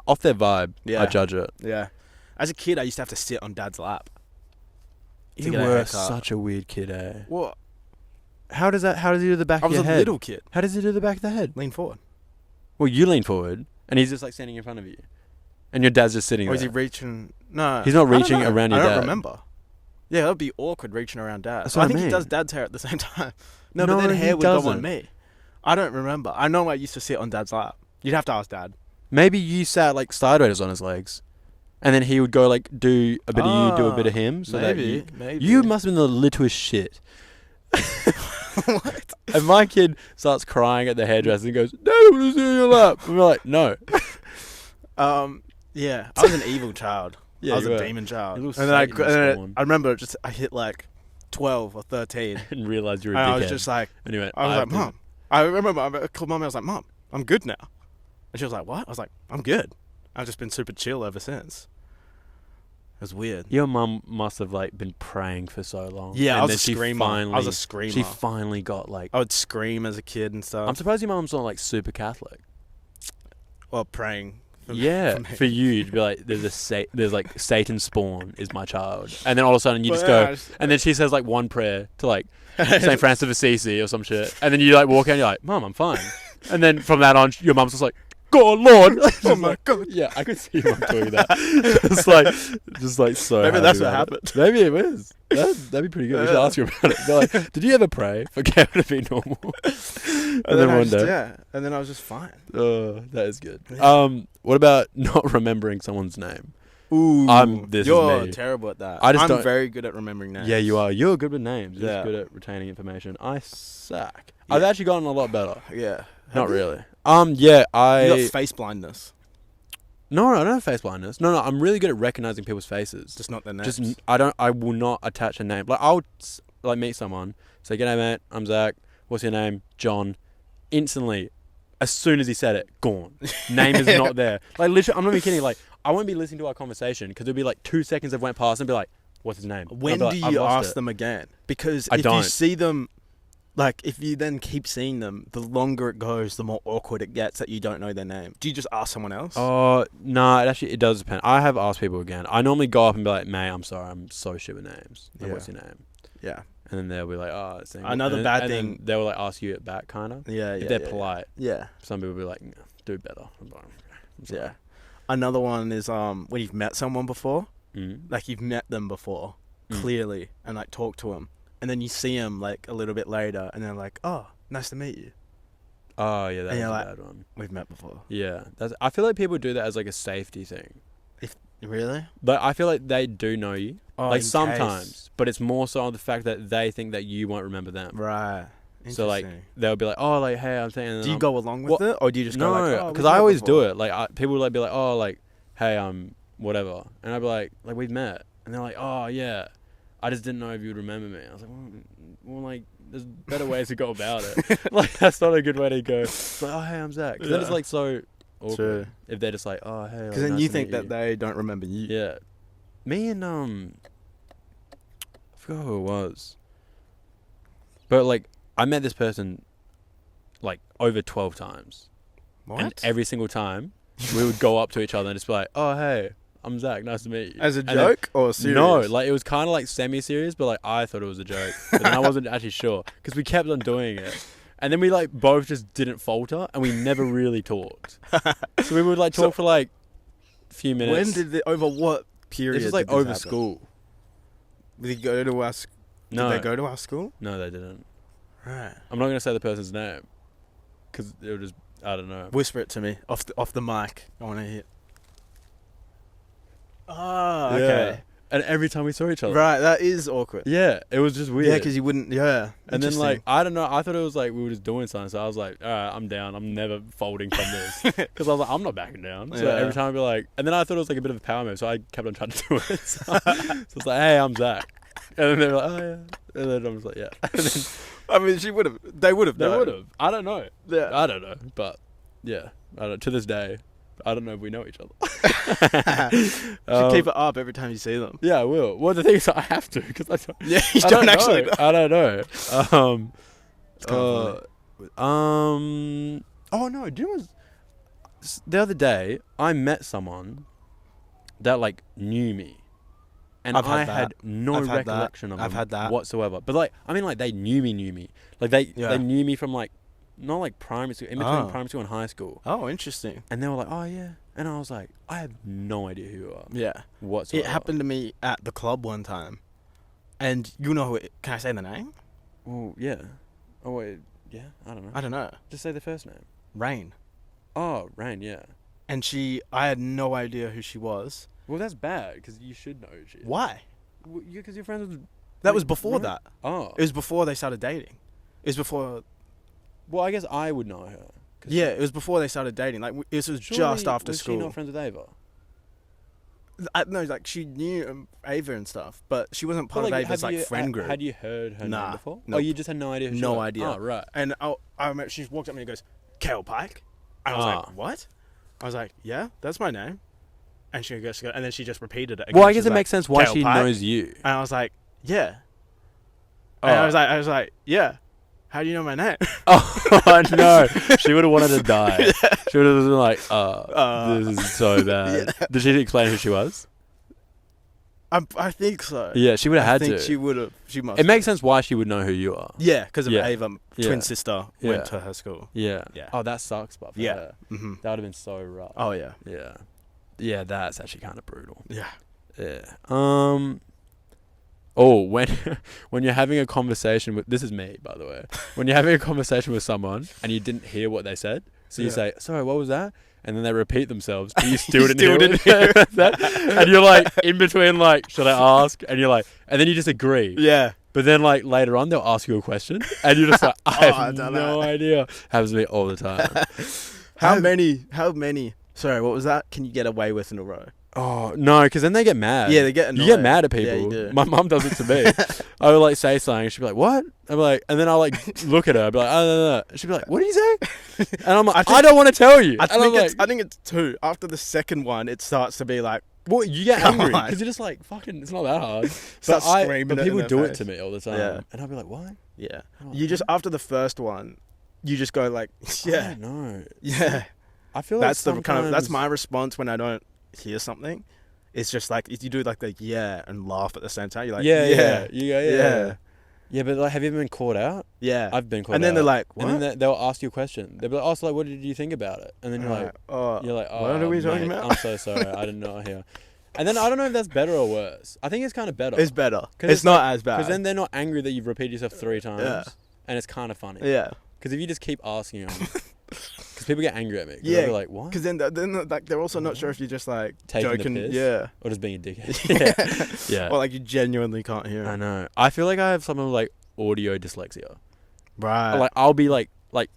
off their vibe. Yeah. I judge it. Yeah. As a kid, I used to have to sit on Dad's lap. You were such a weird kid, eh? What? How does he do the back of your head? I was a little kid. How does he do the back of the head? Lean forward. Well, you lean forward, and he's just like standing in front of you. And your dad's just sitting there. Or is he reaching? No. He's not reaching around your dad. I don't remember. Yeah, that would be awkward reaching around Dad. That's what I think mean. he does Dad's hair at the same time. No, but then hair would go on me. I don't remember. I know I used to sit on Dad's lap. You'd have to ask Dad. Maybe you sat like sideways on his legs. And then he would go like do a bit of you, do a bit of him. So maybe. You must have been the littlest shit. What? And my kid starts crying at the hairdresser and goes, "Dad, I want to sit on your lap." And we're like, "No." Yeah, I was an evil child. Yeah, I was a demon child. And then I remember I hit like 12 or 13. And realised you were a dickhead. I was just like, anyway, I was like, "Mom." I remember I called Mom and I was like, "Mom, I'm good now." And she was like, "What?" I was like, "I'm good." I've just been super chill ever since. It was weird. Your mum must have like been praying for so long. Yeah, and I was a screamer. I was a screamer. She finally got like. I would scream as a kid and stuff. I'm surprised your mum's not like super Catholic. Well, praying. For you to be like, there's like Satan spawn is my child, and then all of a sudden you just go, and then she says like one prayer to like Saint Francis of Assisi or some shit, and then you like walk out and you're like, "Mum, I'm fine," and then from that on your mum's just like, "God, Lord." Oh my God. Yeah, I could see your mum doing that. just like so. Maybe that's what happened. Maybe it was. That'd be pretty good. We should ask her about it. Be like, did you ever pray for Cale to be normal? and then one day. Yeah, and then I was just fine. That is good. Yeah. What about not remembering someone's name? Ooh, you're terrible at that. I'm very good at remembering names. Yeah, you are. You're good with names. You're just good at retaining information. I suck. Yeah. I've actually gotten a lot better. Yeah. Not really. You got face blindness. No, I don't have face blindness. No, I'm really good at recognizing people's faces. Just not their names. I will not attach a name. Like I'll like meet someone, say, "G'day, mate. I'm Zach. What's your name?" "John." Instantly, as soon as he said it, gone. Name is not there. Like literally, I'm not even kidding. Like I won't be listening to our conversation because it'll be like 2 seconds that went past and be like, "What's his name?" When do you ask them again? Because if you see them. Like, if you then keep seeing them, the longer it goes, the more awkward it gets that you don't know their name. Do you just ask someone else? Oh, no, it does depend. I have asked people again. I normally go up and be like, "Mate, I'm sorry, I'm so shit with names. Like, what's your name?" Yeah. And then they'll be like, "Oh, it's another bad thing." They will like ask you it back, kind of. Yeah, if they're polite. Yeah. Some people will be like, "No, do better." I'm sorry. Yeah. Another one is when you've met someone before, Mm. like you've met them before, clearly, and like talked to them. And then you see them like a little bit later, and they're like, "Oh, nice to meet you." Oh yeah, that's a like, bad one. We've met before. Yeah, I feel like people do that as like a safety thing. Really? But I feel like they do know you, like sometimes, case. but it's more so on the fact that they think that you won't remember them. Right. So like they'll be like, "Oh, like hey, I'm saying." Do you go along with it, or do you just go like, "No," because I always do it. Like people will be like, "Oh, like hey, whatever," and I'd be like, "We've met," and they're like, "Oh yeah." I just didn't know if you would remember me. I was like, well, like, there's better ways to go about it. Like, that's not a good way to go. It's like, "Oh, hey, I'm Zach." Because then it's like so awkward. True. If they're just like, "Oh, hey." Because then you think that they don't remember you. Yeah. Me and, I forgot who it was. But, like, I met this person, like, over 12 times. What? And every single time, we would go up to each other and just be like, "Oh, hey. I'm Zach. Nice to meet you." As a joke or serious? No, like it was kind of like semi-serious, but like I thought it was a joke, but then I wasn't actually sure because we kept on doing it, and then we like both just didn't falter, and we never really talked. So we would like talk for like a few minutes. Over what period? It was like over school. Did he go to our? No, Did they go to our school? No, they didn't. Right. I'm not gonna say the person's name because it would just, I don't know. Whisper it to me off the mic. I want to hear. Oh, Yeah. okay. And every time we saw each other. Right, that is awkward. Yeah, it was just weird. Yeah, because you wouldn't. Yeah. And then, Interesting. like, I don't know. I thought it was like we were just doing something. So I was like, all right, I'm down. I'm never folding from this. Because I was like, I'm not backing down. So Yeah. every time I'd be like, and then I thought it was like a bit of a power move. So I kept on trying to do it. So it's like, hey, I'm Zach. And then they were like, oh, yeah. And then I was like, yeah. And then I mean, she would have. They would have. they would have. I don't know. Yeah. I don't know. But yeah, I don't, to this day, I don't know if we know each other. Should keep it up every time you see them. Yeah, I will. Well, the thing is, I have to because I don't. Yeah, you I don't know. actually know. I don't know. It's kind of Oh no! Do you know? The other day, I met someone that like knew me, and I've had I that. had no I've had that. recollection of I've them had that. whatsoever. But like, I mean, like they knew me. Like they Yeah. knew me from like not like primary school, in between Oh. primary school and high school, Oh, interesting. and they were like, "Oh yeah," and I was like, "I have no idea who you are Yeah. whatsoever." It happened to me at the club one time. And you know who it, can I say the name? Well, yeah. Oh wait, yeah. I don't know. I don't know. Just say the first name. Rain. Oh, Rain. Yeah. And I had no idea who she was. Well, that's bad because you should know who she is. Why? Well, yeah, because you're friends with. That was before right? that. Oh. It was before they started dating. It was before. Well, I guess I would know her. Yeah, it was before they started dating. Like this was just after was school. she not friends with Ava? No, like she knew Ava and stuff, but she wasn't part But, of Ava's like friend group. Had you heard her Nah, name before? nope. Oh, you just had no idea who she No was? idea. Oh, right. And I remember she walked up to me and goes, "Cale Pike." And I was Ah. like, "What?" I was like, "Yeah, that's my name." And she goes, and then she just repeated it. Well, again. I She guess was it like, makes sense why "Cale she Pike?" knows you. And I was like, "Yeah." Oh. And I was like, "Yeah." How do you know my name? Oh, no. She would have wanted to die. She would have been like, this is so bad. Yeah. Did she explain who she was? I think so. Yeah, she would have I had think to. she would have. She must. It makes sense why she would know who you are. Yeah, because of Yeah. Ava, Yeah. twin sister, Yeah. went to her school. Yeah. Yeah. Oh, that sucks, but for Yeah. her, Mm-hmm. that would have been so rough. Oh yeah. Yeah. Yeah, that's actually kind of brutal. Yeah. Yeah. Oh, when you're having a conversation with, this is me, by the way. When you're having a conversation with someone and you didn't hear what they said, so you Yeah. say, "Sorry, what was that?" And then they repeat themselves, but you still You didn't still hear didn't what they said. And you're like in between, like, should I ask? And you're like, and then you just agree. Yeah. But then like later on, they'll ask you a question, and you're just like, I I have don't no know. idea. Happens to me all the time. How many? Sorry, what was that? Can you get away with in a row? Oh no, because then they get mad. Yeah, they get You get annoyed. mad at Yeah, people. you do. My mum does it to me. I would like say something, and she'd be like, "What?" I'm like, and then I'll like look at her, I'd be like, "Oh no, no." She'd be like, "What did you say?" And I'm like, I don't want to tell you. I And I'm think it's two. After the second one, it starts to be like, well, you get Come angry on. because you're just like, fucking, it's not that hard. Start But screaming it in people their do it face. to me all the time, Yeah. and I'll be like, "Why?" yeah. I'm like, You just after the first one, you just go like, I yeah, don't know. yeah. I feel like That's the kind of that's sometimes- my response when I don't hear something. It's just like if you do like the yeah and laugh at the same time. You're like yeah. yeah. Yeah, but like, have you ever been caught out? yeah. I've been caught out. And then they're like, what? And then they'll ask you a question. They'll be like, "Oh, so like, what did you think about it?" And then you're like, oh, "Oh, what are we talking mate, about?" I'm so sorry, I didn't know here." And then I don't know if that's better or worse. I think it's kind of better. It's better. 'Cause It's not as bad. Because then they're not angry that you've repeated yourself 3 times. Yeah. And it's kind of funny. yeah. Because if you just keep asking them, because people get angry at me. 'Cause Yeah, they'll be like, "What?" Because then like they're also not sure if you're just like Taking the joking. piss? Yeah. Or just being a dickhead. Yeah. Or like you genuinely can't hear I it. know. I feel like I have something like audio dyslexia. Right. Like I'll be like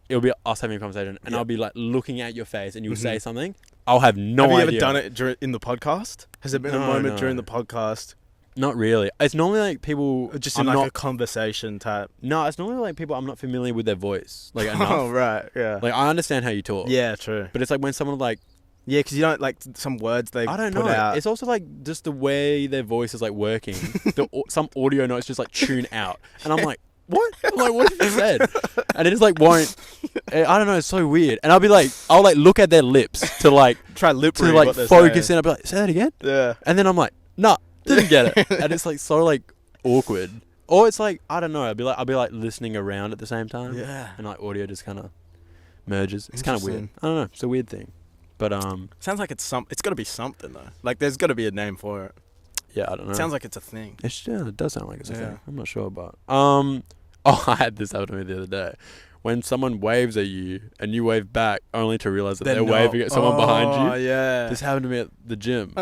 it'll be us having a conversation, and Yeah. I'll be like looking at your face, and you'll Mhm. say something. I'll have no idea. Have you ever done it in the podcast? Has there been a No, moment no. during the podcast, Not really. It's normally like people. or just I'm in like not. a conversation type? No, it's normally like people I'm not familiar with their voice like enough. Oh right, yeah. Like I understand how you talk. Yeah, true. But it's like when someone like Yeah, because you don't like some words they I don't put know. out. It's also like just the way their voice is like working. Some audio notes just like tune out, and I'm like, what? I'm like, what have you said? And it just like won't. I don't know. It's so weird. And I'll like look at their lips to like Try lip to read like what they're focus saying. in. I'll be like, say that again. Yeah. And then I'm like, nah, didn't get it. And it's like so like awkward. Or it's like I don't know. I'll be like listening around at the same time. Yeah. And like audio just kind of merges. It's kind of weird. Interesting. I don't know. It's a weird thing. But Sounds like it's got to be something though. Like there's got to be a name for it. yeah, I don't know. It sounds like it's a thing. It does sound like it's a Yeah. thing. I'm not sure, but Oh, I had this happen to me the other day. When someone waves at you and you wave back, only to realize that they're waving at someone behind you. Oh, yeah. This happened to me at the gym.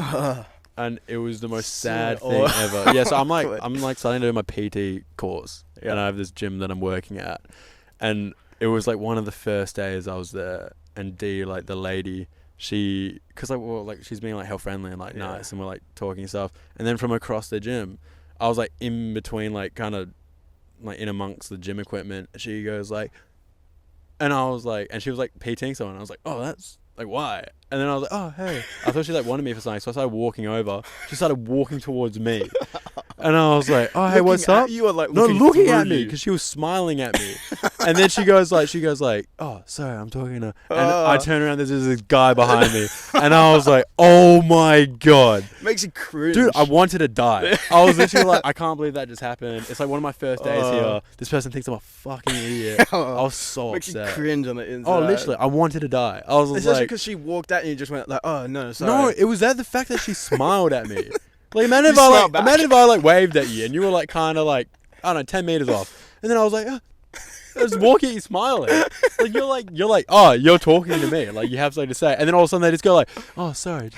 And it was the most sad thing ever. Yeah, so I'm like starting to do my PT course. Yeah. And I have this gym that I'm working at. And it was like one of the first days I was there. And D, like the lady, because she's being like health friendly and like nice, and we're like talking and stuff. And then from across the gym, I was like in between, like kind of like in amongst the gym equipment. She goes like, and I was like, and she was like PTing someone. I was like, oh, that's like, why? And then I was like, oh, hey. I thought she like wanted me for something, so I started walking over. She started walking towards me. And I was like, oh, hey, what's up? You were like looking at me because she was smiling at me. And then she goes like, oh, sorry, I'm talking to. And I turn around, there's this guy behind me, and I was like, oh my god, makes you cringe, dude. I wanted to die. I was literally like, I can't believe that just happened. It's like one of my first days here. This person thinks I'm a fucking idiot. I was so makes upset. You cringe on the inside. Oh, literally, I wanted to die. I was especially like, because she walked at you and just went like, oh no, sorry. No, it was the fact that she smiled at me. Like, imagine if I like waved at you and you were like kind of like, I don't know, 10 meters off, and then I was like, I was walking at you smiling. Like you're like, oh, you're talking to me, like you have something to say, and then all of a sudden they just go like, oh, sorry,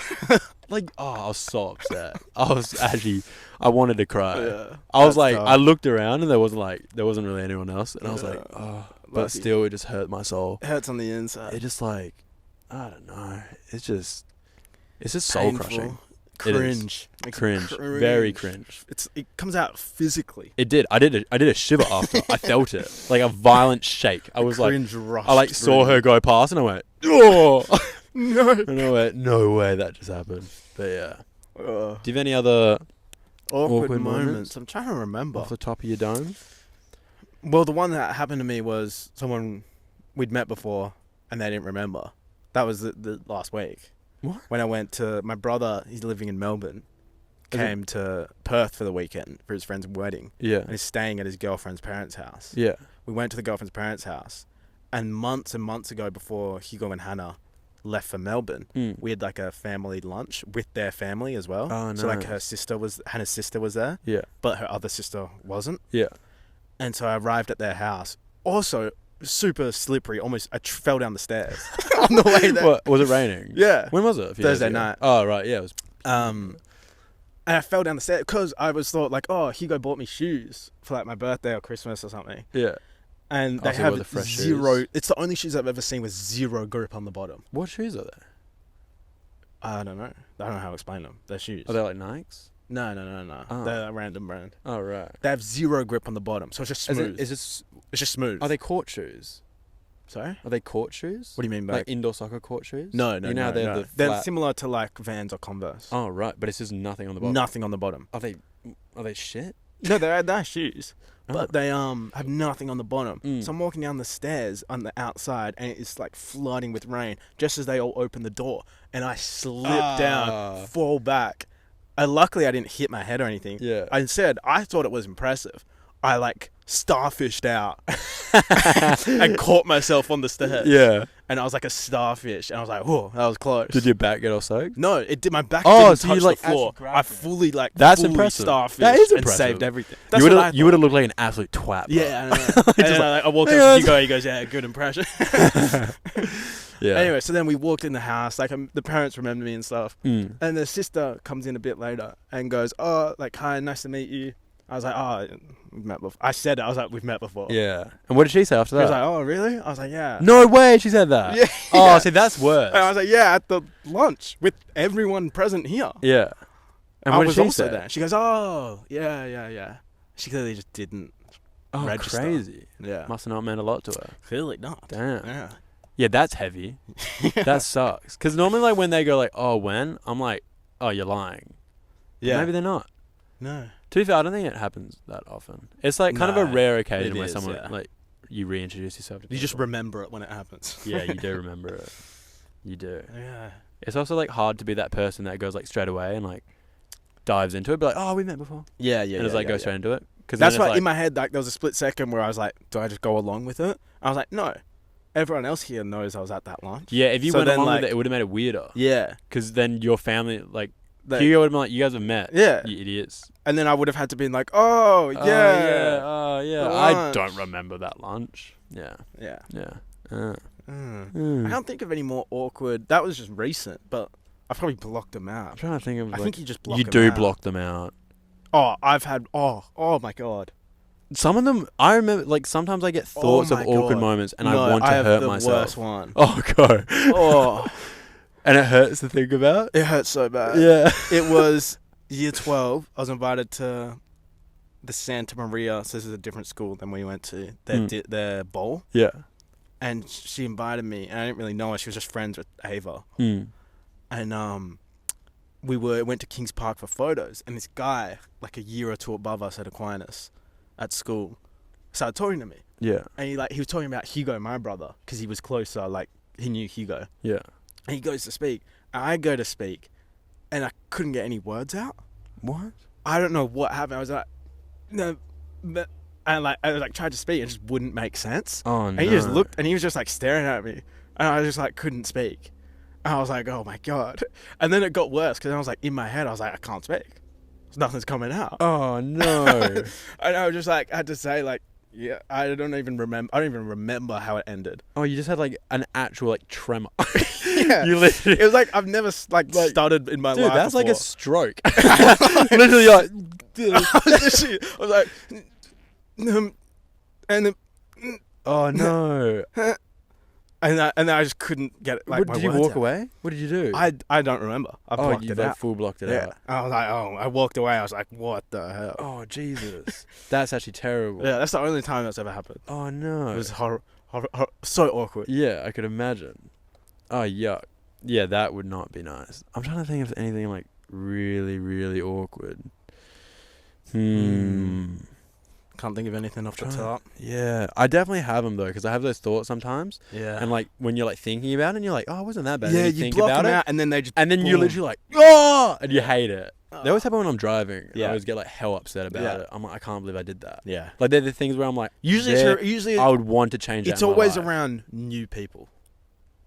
like, oh, I was so upset. I wanted to cry. Yeah, I was like, tough. I looked around and there wasn't really anyone else, and I was like, oh, but still, it just hurt my soul. It hurts on the inside. It just like, I don't know. It's just soul crushing. Cringe. Cringe. Very cringe. It comes out physically. It did. I did a shiver after. I felt it. Like a violent shake. I was like, I like saw her go past and I went, oh no. And I went, no way that just happened. But yeah. Do you have any other awkward moments? I'm trying to remember. Off the top of your dome? Well, the one that happened to me was someone we'd met before and they didn't remember. That was the last week. What? When I went to my brother, he's living in Melbourne, came to Perth for the weekend for his friend's wedding. Yeah. And he's staying at his girlfriend's parents' house. Yeah. We went to the girlfriend's parents' house, and months ago, before Hugo and Hannah left for Melbourne, we had like a family lunch with their family as well. Oh, nice. So like Hannah's sister was there. Yeah. But her other sister wasn't. Yeah. And so I arrived at their house. Also, super slippery. Almost, I fell down the stairs on the way there. What, was it raining? Yeah. When was it? Thursday night. Oh, right. Yeah. It was. And I fell down the stairs because I was thought like, oh, Hugo bought me shoes for like my birthday or Christmas or something. Yeah. And they have zero. Shoes. It's the only shoes I've ever seen with zero grip on the bottom. What shoes are they? I don't know. I don't know how to explain them. They're shoes. Are they like Nikes? No. Oh. They're a random brand. Oh, right. They have zero grip on the bottom, so it's just smooth. It's just smooth. Are they court shoes? Sorry? Are they court shoes? What do you mean by like indoor soccer court shoes? No. You know how they're the they're flat... similar to like Vans or Converse. Oh, right. But it's just nothing on the bottom. Nothing on the bottom. Are they shit? No, they're shoes. But they have nothing on the bottom. So I'm walking down the stairs on the outside and it's like flooding with rain just as they all open the door, and I slip down, fall back. Luckily I didn't hit my head or anything. Yeah. Instead, I thought it was impressive. I like starfished out and caught myself on the stairs. Yeah. And I was like a starfish, and I was like, whoa, that was close. Did your back get all soaked? No, it did. My back didn't so touch you, like, the floor. actually I fully That's impressive. starfished. That is impressive. And saved everything. You would have looked like an absolute twat. Bro. Yeah, I know. And then I walked up to Hugo, he goes, yeah, good impression. Yeah. Anyway, so then we walked in the house, like the parents remember me and stuff. And the sister comes in a bit later and goes, oh, like, hi, nice to meet you. I was like, oh, we've met before. I said it. I was like, we've met before. Yeah. And what did she say after that? She was like, oh, really? I was like, yeah. No way she said that. Yeah. Oh, see, that's worse. And I was like, yeah, at the lunch with everyone present here. Yeah. And what did she say? There. She goes, oh, yeah. She clearly just didn't register. Crazy. Yeah. Must have not meant a lot to her. Clearly not. Damn. Yeah. Yeah, that's heavy. That sucks. Because normally, like, when they go, like, oh, when? I'm like, oh, you're lying. Yeah. Maybe they're not. No. To be fair, I don't think it happens that often. It's like kind of a rare occasion where someone like you reintroduce yourself to people. You just remember it when it happens. Yeah, you do remember it. You do. Yeah. It's also like hard to be that person that goes like straight away and like dives into it, be like, oh, we met before. Yeah. And it's like go straight into it. Cause that's why in my head, like there was a split second where I was like, do I just go along with it? I was like, no. Everyone else here knows I was at that lunch. Yeah, if you went along with it, it would have made it weirder. Yeah. Because then your family, like, Hugo would have been like, you guys have met. Yeah. You idiots. And then I would have had to be like, oh, yeah. Oh, yeah. The I lunch. don't remember that lunch. Yeah. Yeah. Yeah. I don't think of any more awkward. That was just recent, but I probably blocked them I'm out. trying to think of I think you just block you them do out. block them out. Oh, I've had... Oh my God. Some of them, I remember, like, sometimes I get thoughts of my awkward God. moments and No, I want to have hurt the myself. worst one. Oh, go. Oh, And it hurts to think about? it hurts so bad. Yeah. It was year 12. I was invited to the Santa Maria. So this is a different school than we went to. Their bowl. Yeah. And she invited me, and I didn't really know her. She was just friends with Ava. And we went to Kings Park for photos. And this guy, like a year or two above us at Aquinas, at school, started talking to me. Yeah. And he was talking about Hugo, my brother, because he was closer. Like he knew Hugo. Yeah. And he goes to speak. And I go to speak, and I couldn't get any words out. What? I don't know what happened. I was like, no, but, and like I like tried to speak, and it just wouldn't make sense. Oh, no. And he just looked, and he was just like staring at me, and I just like couldn't speak. And I was like, oh my God. And then it got worse because I was like in my head, I was like, I can't speak. Nothing's coming out. Oh, no. And I was just like, I had to say like, yeah, I don't even remember how it ended. Oh, you just had like an actual like tremor. Yeah. You literally. It was like I've never like stuttered in my Dude, life. that's like a before. stroke. Literally, like. I was like, and then, Oh, no. and then I just couldn't get it. Like, What, my did you words walk out. away? What did you do? I don't remember. I blocked you it like out. full blocked it Yeah. out. I was like, I walked away. I was like, what the hell? Oh, Jesus. That's actually terrible. Yeah, that's the only time that's ever happened. Oh, no. It was so awkward. Yeah, I could imagine. Oh, yuck. Yeah, that would not be nice. I'm trying to think of anything like really, really awkward. Can't think of anything off the top. Yeah, I definitely have them though, because I have those thoughts sometimes. Yeah. And like when you're like thinking about it, and you're like, oh, it wasn't that bad. Yeah, And you think block about them it, out, and then they just. and then you're boom. literally like, oh, and you hate it. They always happen when I'm driving. Yeah. I always get like hell upset about Yeah. it. I'm like, I can't believe I did that. Yeah. Like they're the things where I'm like, Usually I would want to change. it's that in my always life. around new people.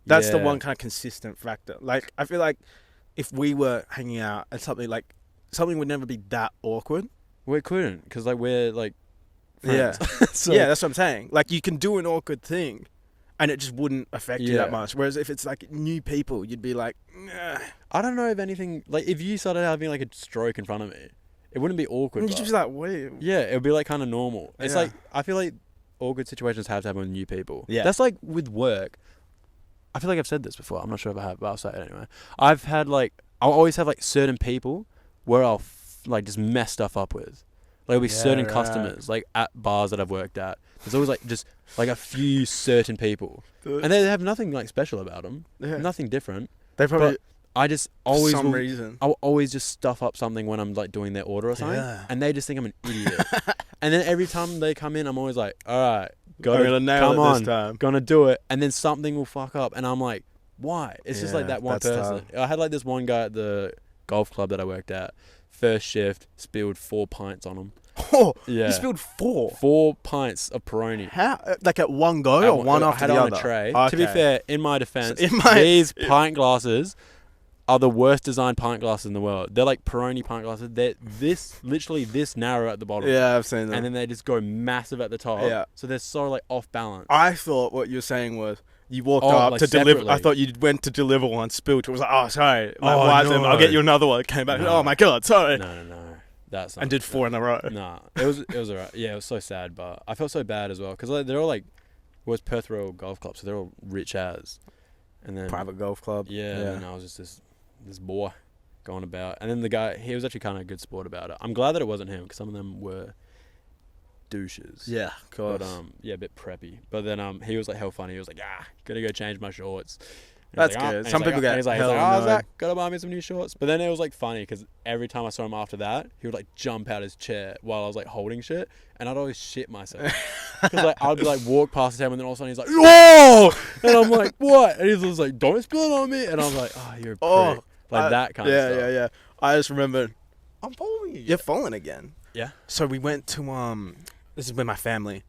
That's the Yeah. one kind of consistent factor. Like I feel like if we were hanging out and something would never be that awkward. We couldn't, because like we're like. Yeah. Friends. So- Yeah, that's what I'm saying. Like you can do an awkward thing, and it just wouldn't affect you Yeah. that much. Whereas if it's like new people, you'd be like, nah. I don't know if anything, like if you started having like a stroke in front of me, it wouldn't be awkward. And you'd but- just be like, wait. Yeah, it would be like kind of normal. It's Yeah. like, I feel like awkward situations have to happen with new people. Yeah. That's like with work. I feel like I've said this before. I'm not sure if I have, but I'll say it anyway. I'll always have like certain people where I'll like just mess stuff up with. Like there'll be certain right. customers, like at bars that I've worked at. There's always like just like a few certain people. And they have nothing like special about them. Yeah. Nothing different. They probably, I just for always some will, reason. I'll always just stuff up something when I'm like doing their order or something, Yeah. and they just think I'm an idiot. And then every time they come in, I'm always like, "All right, I'm gonna nail come it on, this time. gonna do it." And then something will fuck up, and I'm like, "Why?" It's just like Yeah, that one that's person. I had like this one guy at the golf club that I worked at. First shift, spilled 4 pints on him. Oh, Yeah, you spilled 4. 4 pints of Peroni. How? Like at one go or one I after had the it on other? a tray. Okay. To be fair, in my defense, So in my- these pint glasses are the worst designed pint glasses in the world. They're like Peroni pint glasses. They're literally this narrow at the bottom. Yeah, I've seen that. And then they just go massive at the top. Yeah. So they're so like off balance. I thought what you were saying was you walked Oh, up like to deliver. separately. I thought you went to deliver one, spilled. It was like, oh, sorry. Like, Oh, why no. I'll get you another one. Came back. No. Oh my god, sorry. No. That's not And did 4 in a row. Nah, it was alright. Yeah, it was so sad, but I felt so bad as well because like, they're all like, it was Perth Royal Golf Club, so they're all rich as. And then Private golf club. Yeah, and then I was just this boy going about, and then the guy, he was actually kind of a good sport about it. I'm glad that it wasn't him because some of them were douches. Yeah, of course. But yeah, a bit preppy. But then he was like hell funny. He was like, gotta go change my shorts. And That's he's like, good. and Some he's like, people get and he's like, hell oh, annoyed. Zach, gotta buy me some new shorts. But then it was like funny because every time I saw him after that, he would like jump out his chair while I was like holding shit, and I'd always shit myself because like I'd be like walk past the table, and then all of a sudden he's like, whoa, and I'm like, what? And he's just like, don't spill it on me, and I was like, oh, you're a prick. Like that kind of stuff. Yeah. I just remember. I'm following you. You're falling again. Yeah. So we went to this is with my family.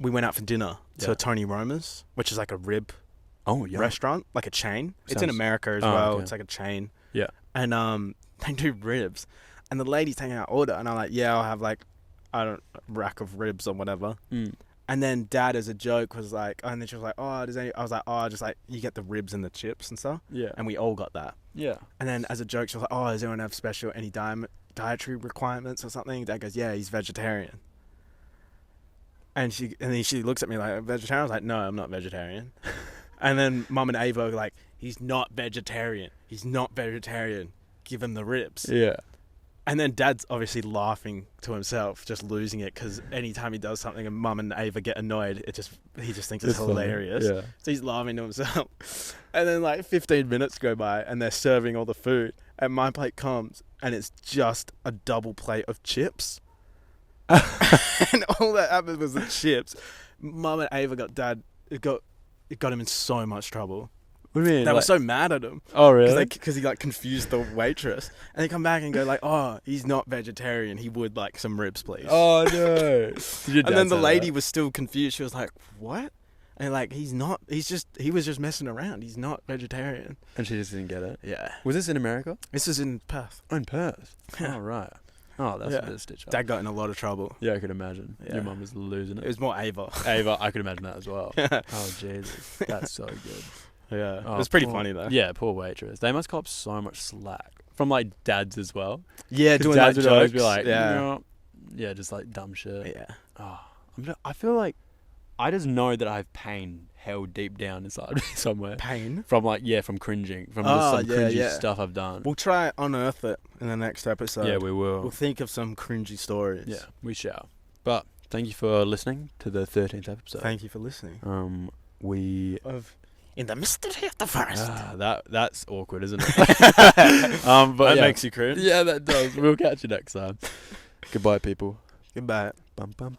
We went out for dinner to Tony Roma's, which is like a rib Oh yeah. restaurant, like a chain. It's in Sounds- America as Oh, well. okay. It's like a chain. Yeah. And they do ribs. And the lady's taking our order, and I'm like, yeah, I'll have like, a rack of ribs or whatever. And then Dad, as a joke, was like, and then she was like, oh, I was like, oh, just like, you get the ribs and the chips and stuff. Yeah. And we all got that. Yeah. And then as a joke, she was like, oh, does anyone have any dietary requirements or something? Dad goes, yeah, he's vegetarian. And then she looks at me like, vegetarian? I was like, no, I'm not vegetarian. And then Mum and Ava were like, he's not vegetarian. He's not vegetarian. Give him the ribs. Yeah. And then Dad's obviously laughing to himself, just losing it, because anytime he does something and Mum and Ava get annoyed, he just thinks it's hilarious. Yeah. So he's laughing to himself. And then like 15 minutes go by and they're serving all the food, and my plate comes and it's just a double plate of chips. And all that happened was the chips. Mum and Ava got Dad. It got him in so much trouble. What do you mean? They were so mad at him. Oh, really? Because he like confused the waitress, and they come back and go like, "Oh, he's not vegetarian. He would like some ribs, please." Oh no! And then the lady was still confused. She was like, "What?" And like, he was just messing around. He's not vegetarian. And she just didn't get it. Yeah. Was this in America? This is in Perth. Oh, in Perth. Yeah. Oh, right. Oh, that's Yeah. a bit of stitch up. Dad got in a lot of trouble. Yeah, I could imagine. Yeah. Your mum was losing It it. was more Ava. Ava, I could imagine that as well. Oh, Jesus. That's so good. Yeah. Oh, It was pretty poor- funny though. Yeah, poor waitress. They must cop so much slack from like dads as well. Yeah, 'Cause doing dads that would always jokes. be like, yeah. "No." Yeah, just like dumb shit. Yeah. Oh, I feel like I just know that I have pain held deep down inside me somewhere Pain. from from cringing, from Oh, some yeah, cringy yeah. stuff I've done. We'll try unearth it in the next episode. Yeah, we will. We'll think of some cringy stories. Yeah, we shall. But thank you for listening to the 13th episode. Thank you for listening. We In the mystery of the forest. that's awkward, isn't it? But that yeah. makes you cringe. Yeah, that does. We'll catch you next time. Goodbye, people. Goodbye. Bum, bum,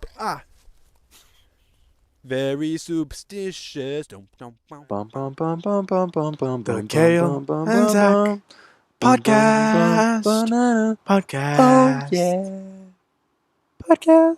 Very superstitious. Bum, bum, bum, bum, bum, bum, bum, The bum, Cale bum, bum, and bum, Zack bum, Podcast. banana. Podcast. Oh yeah. Podcast.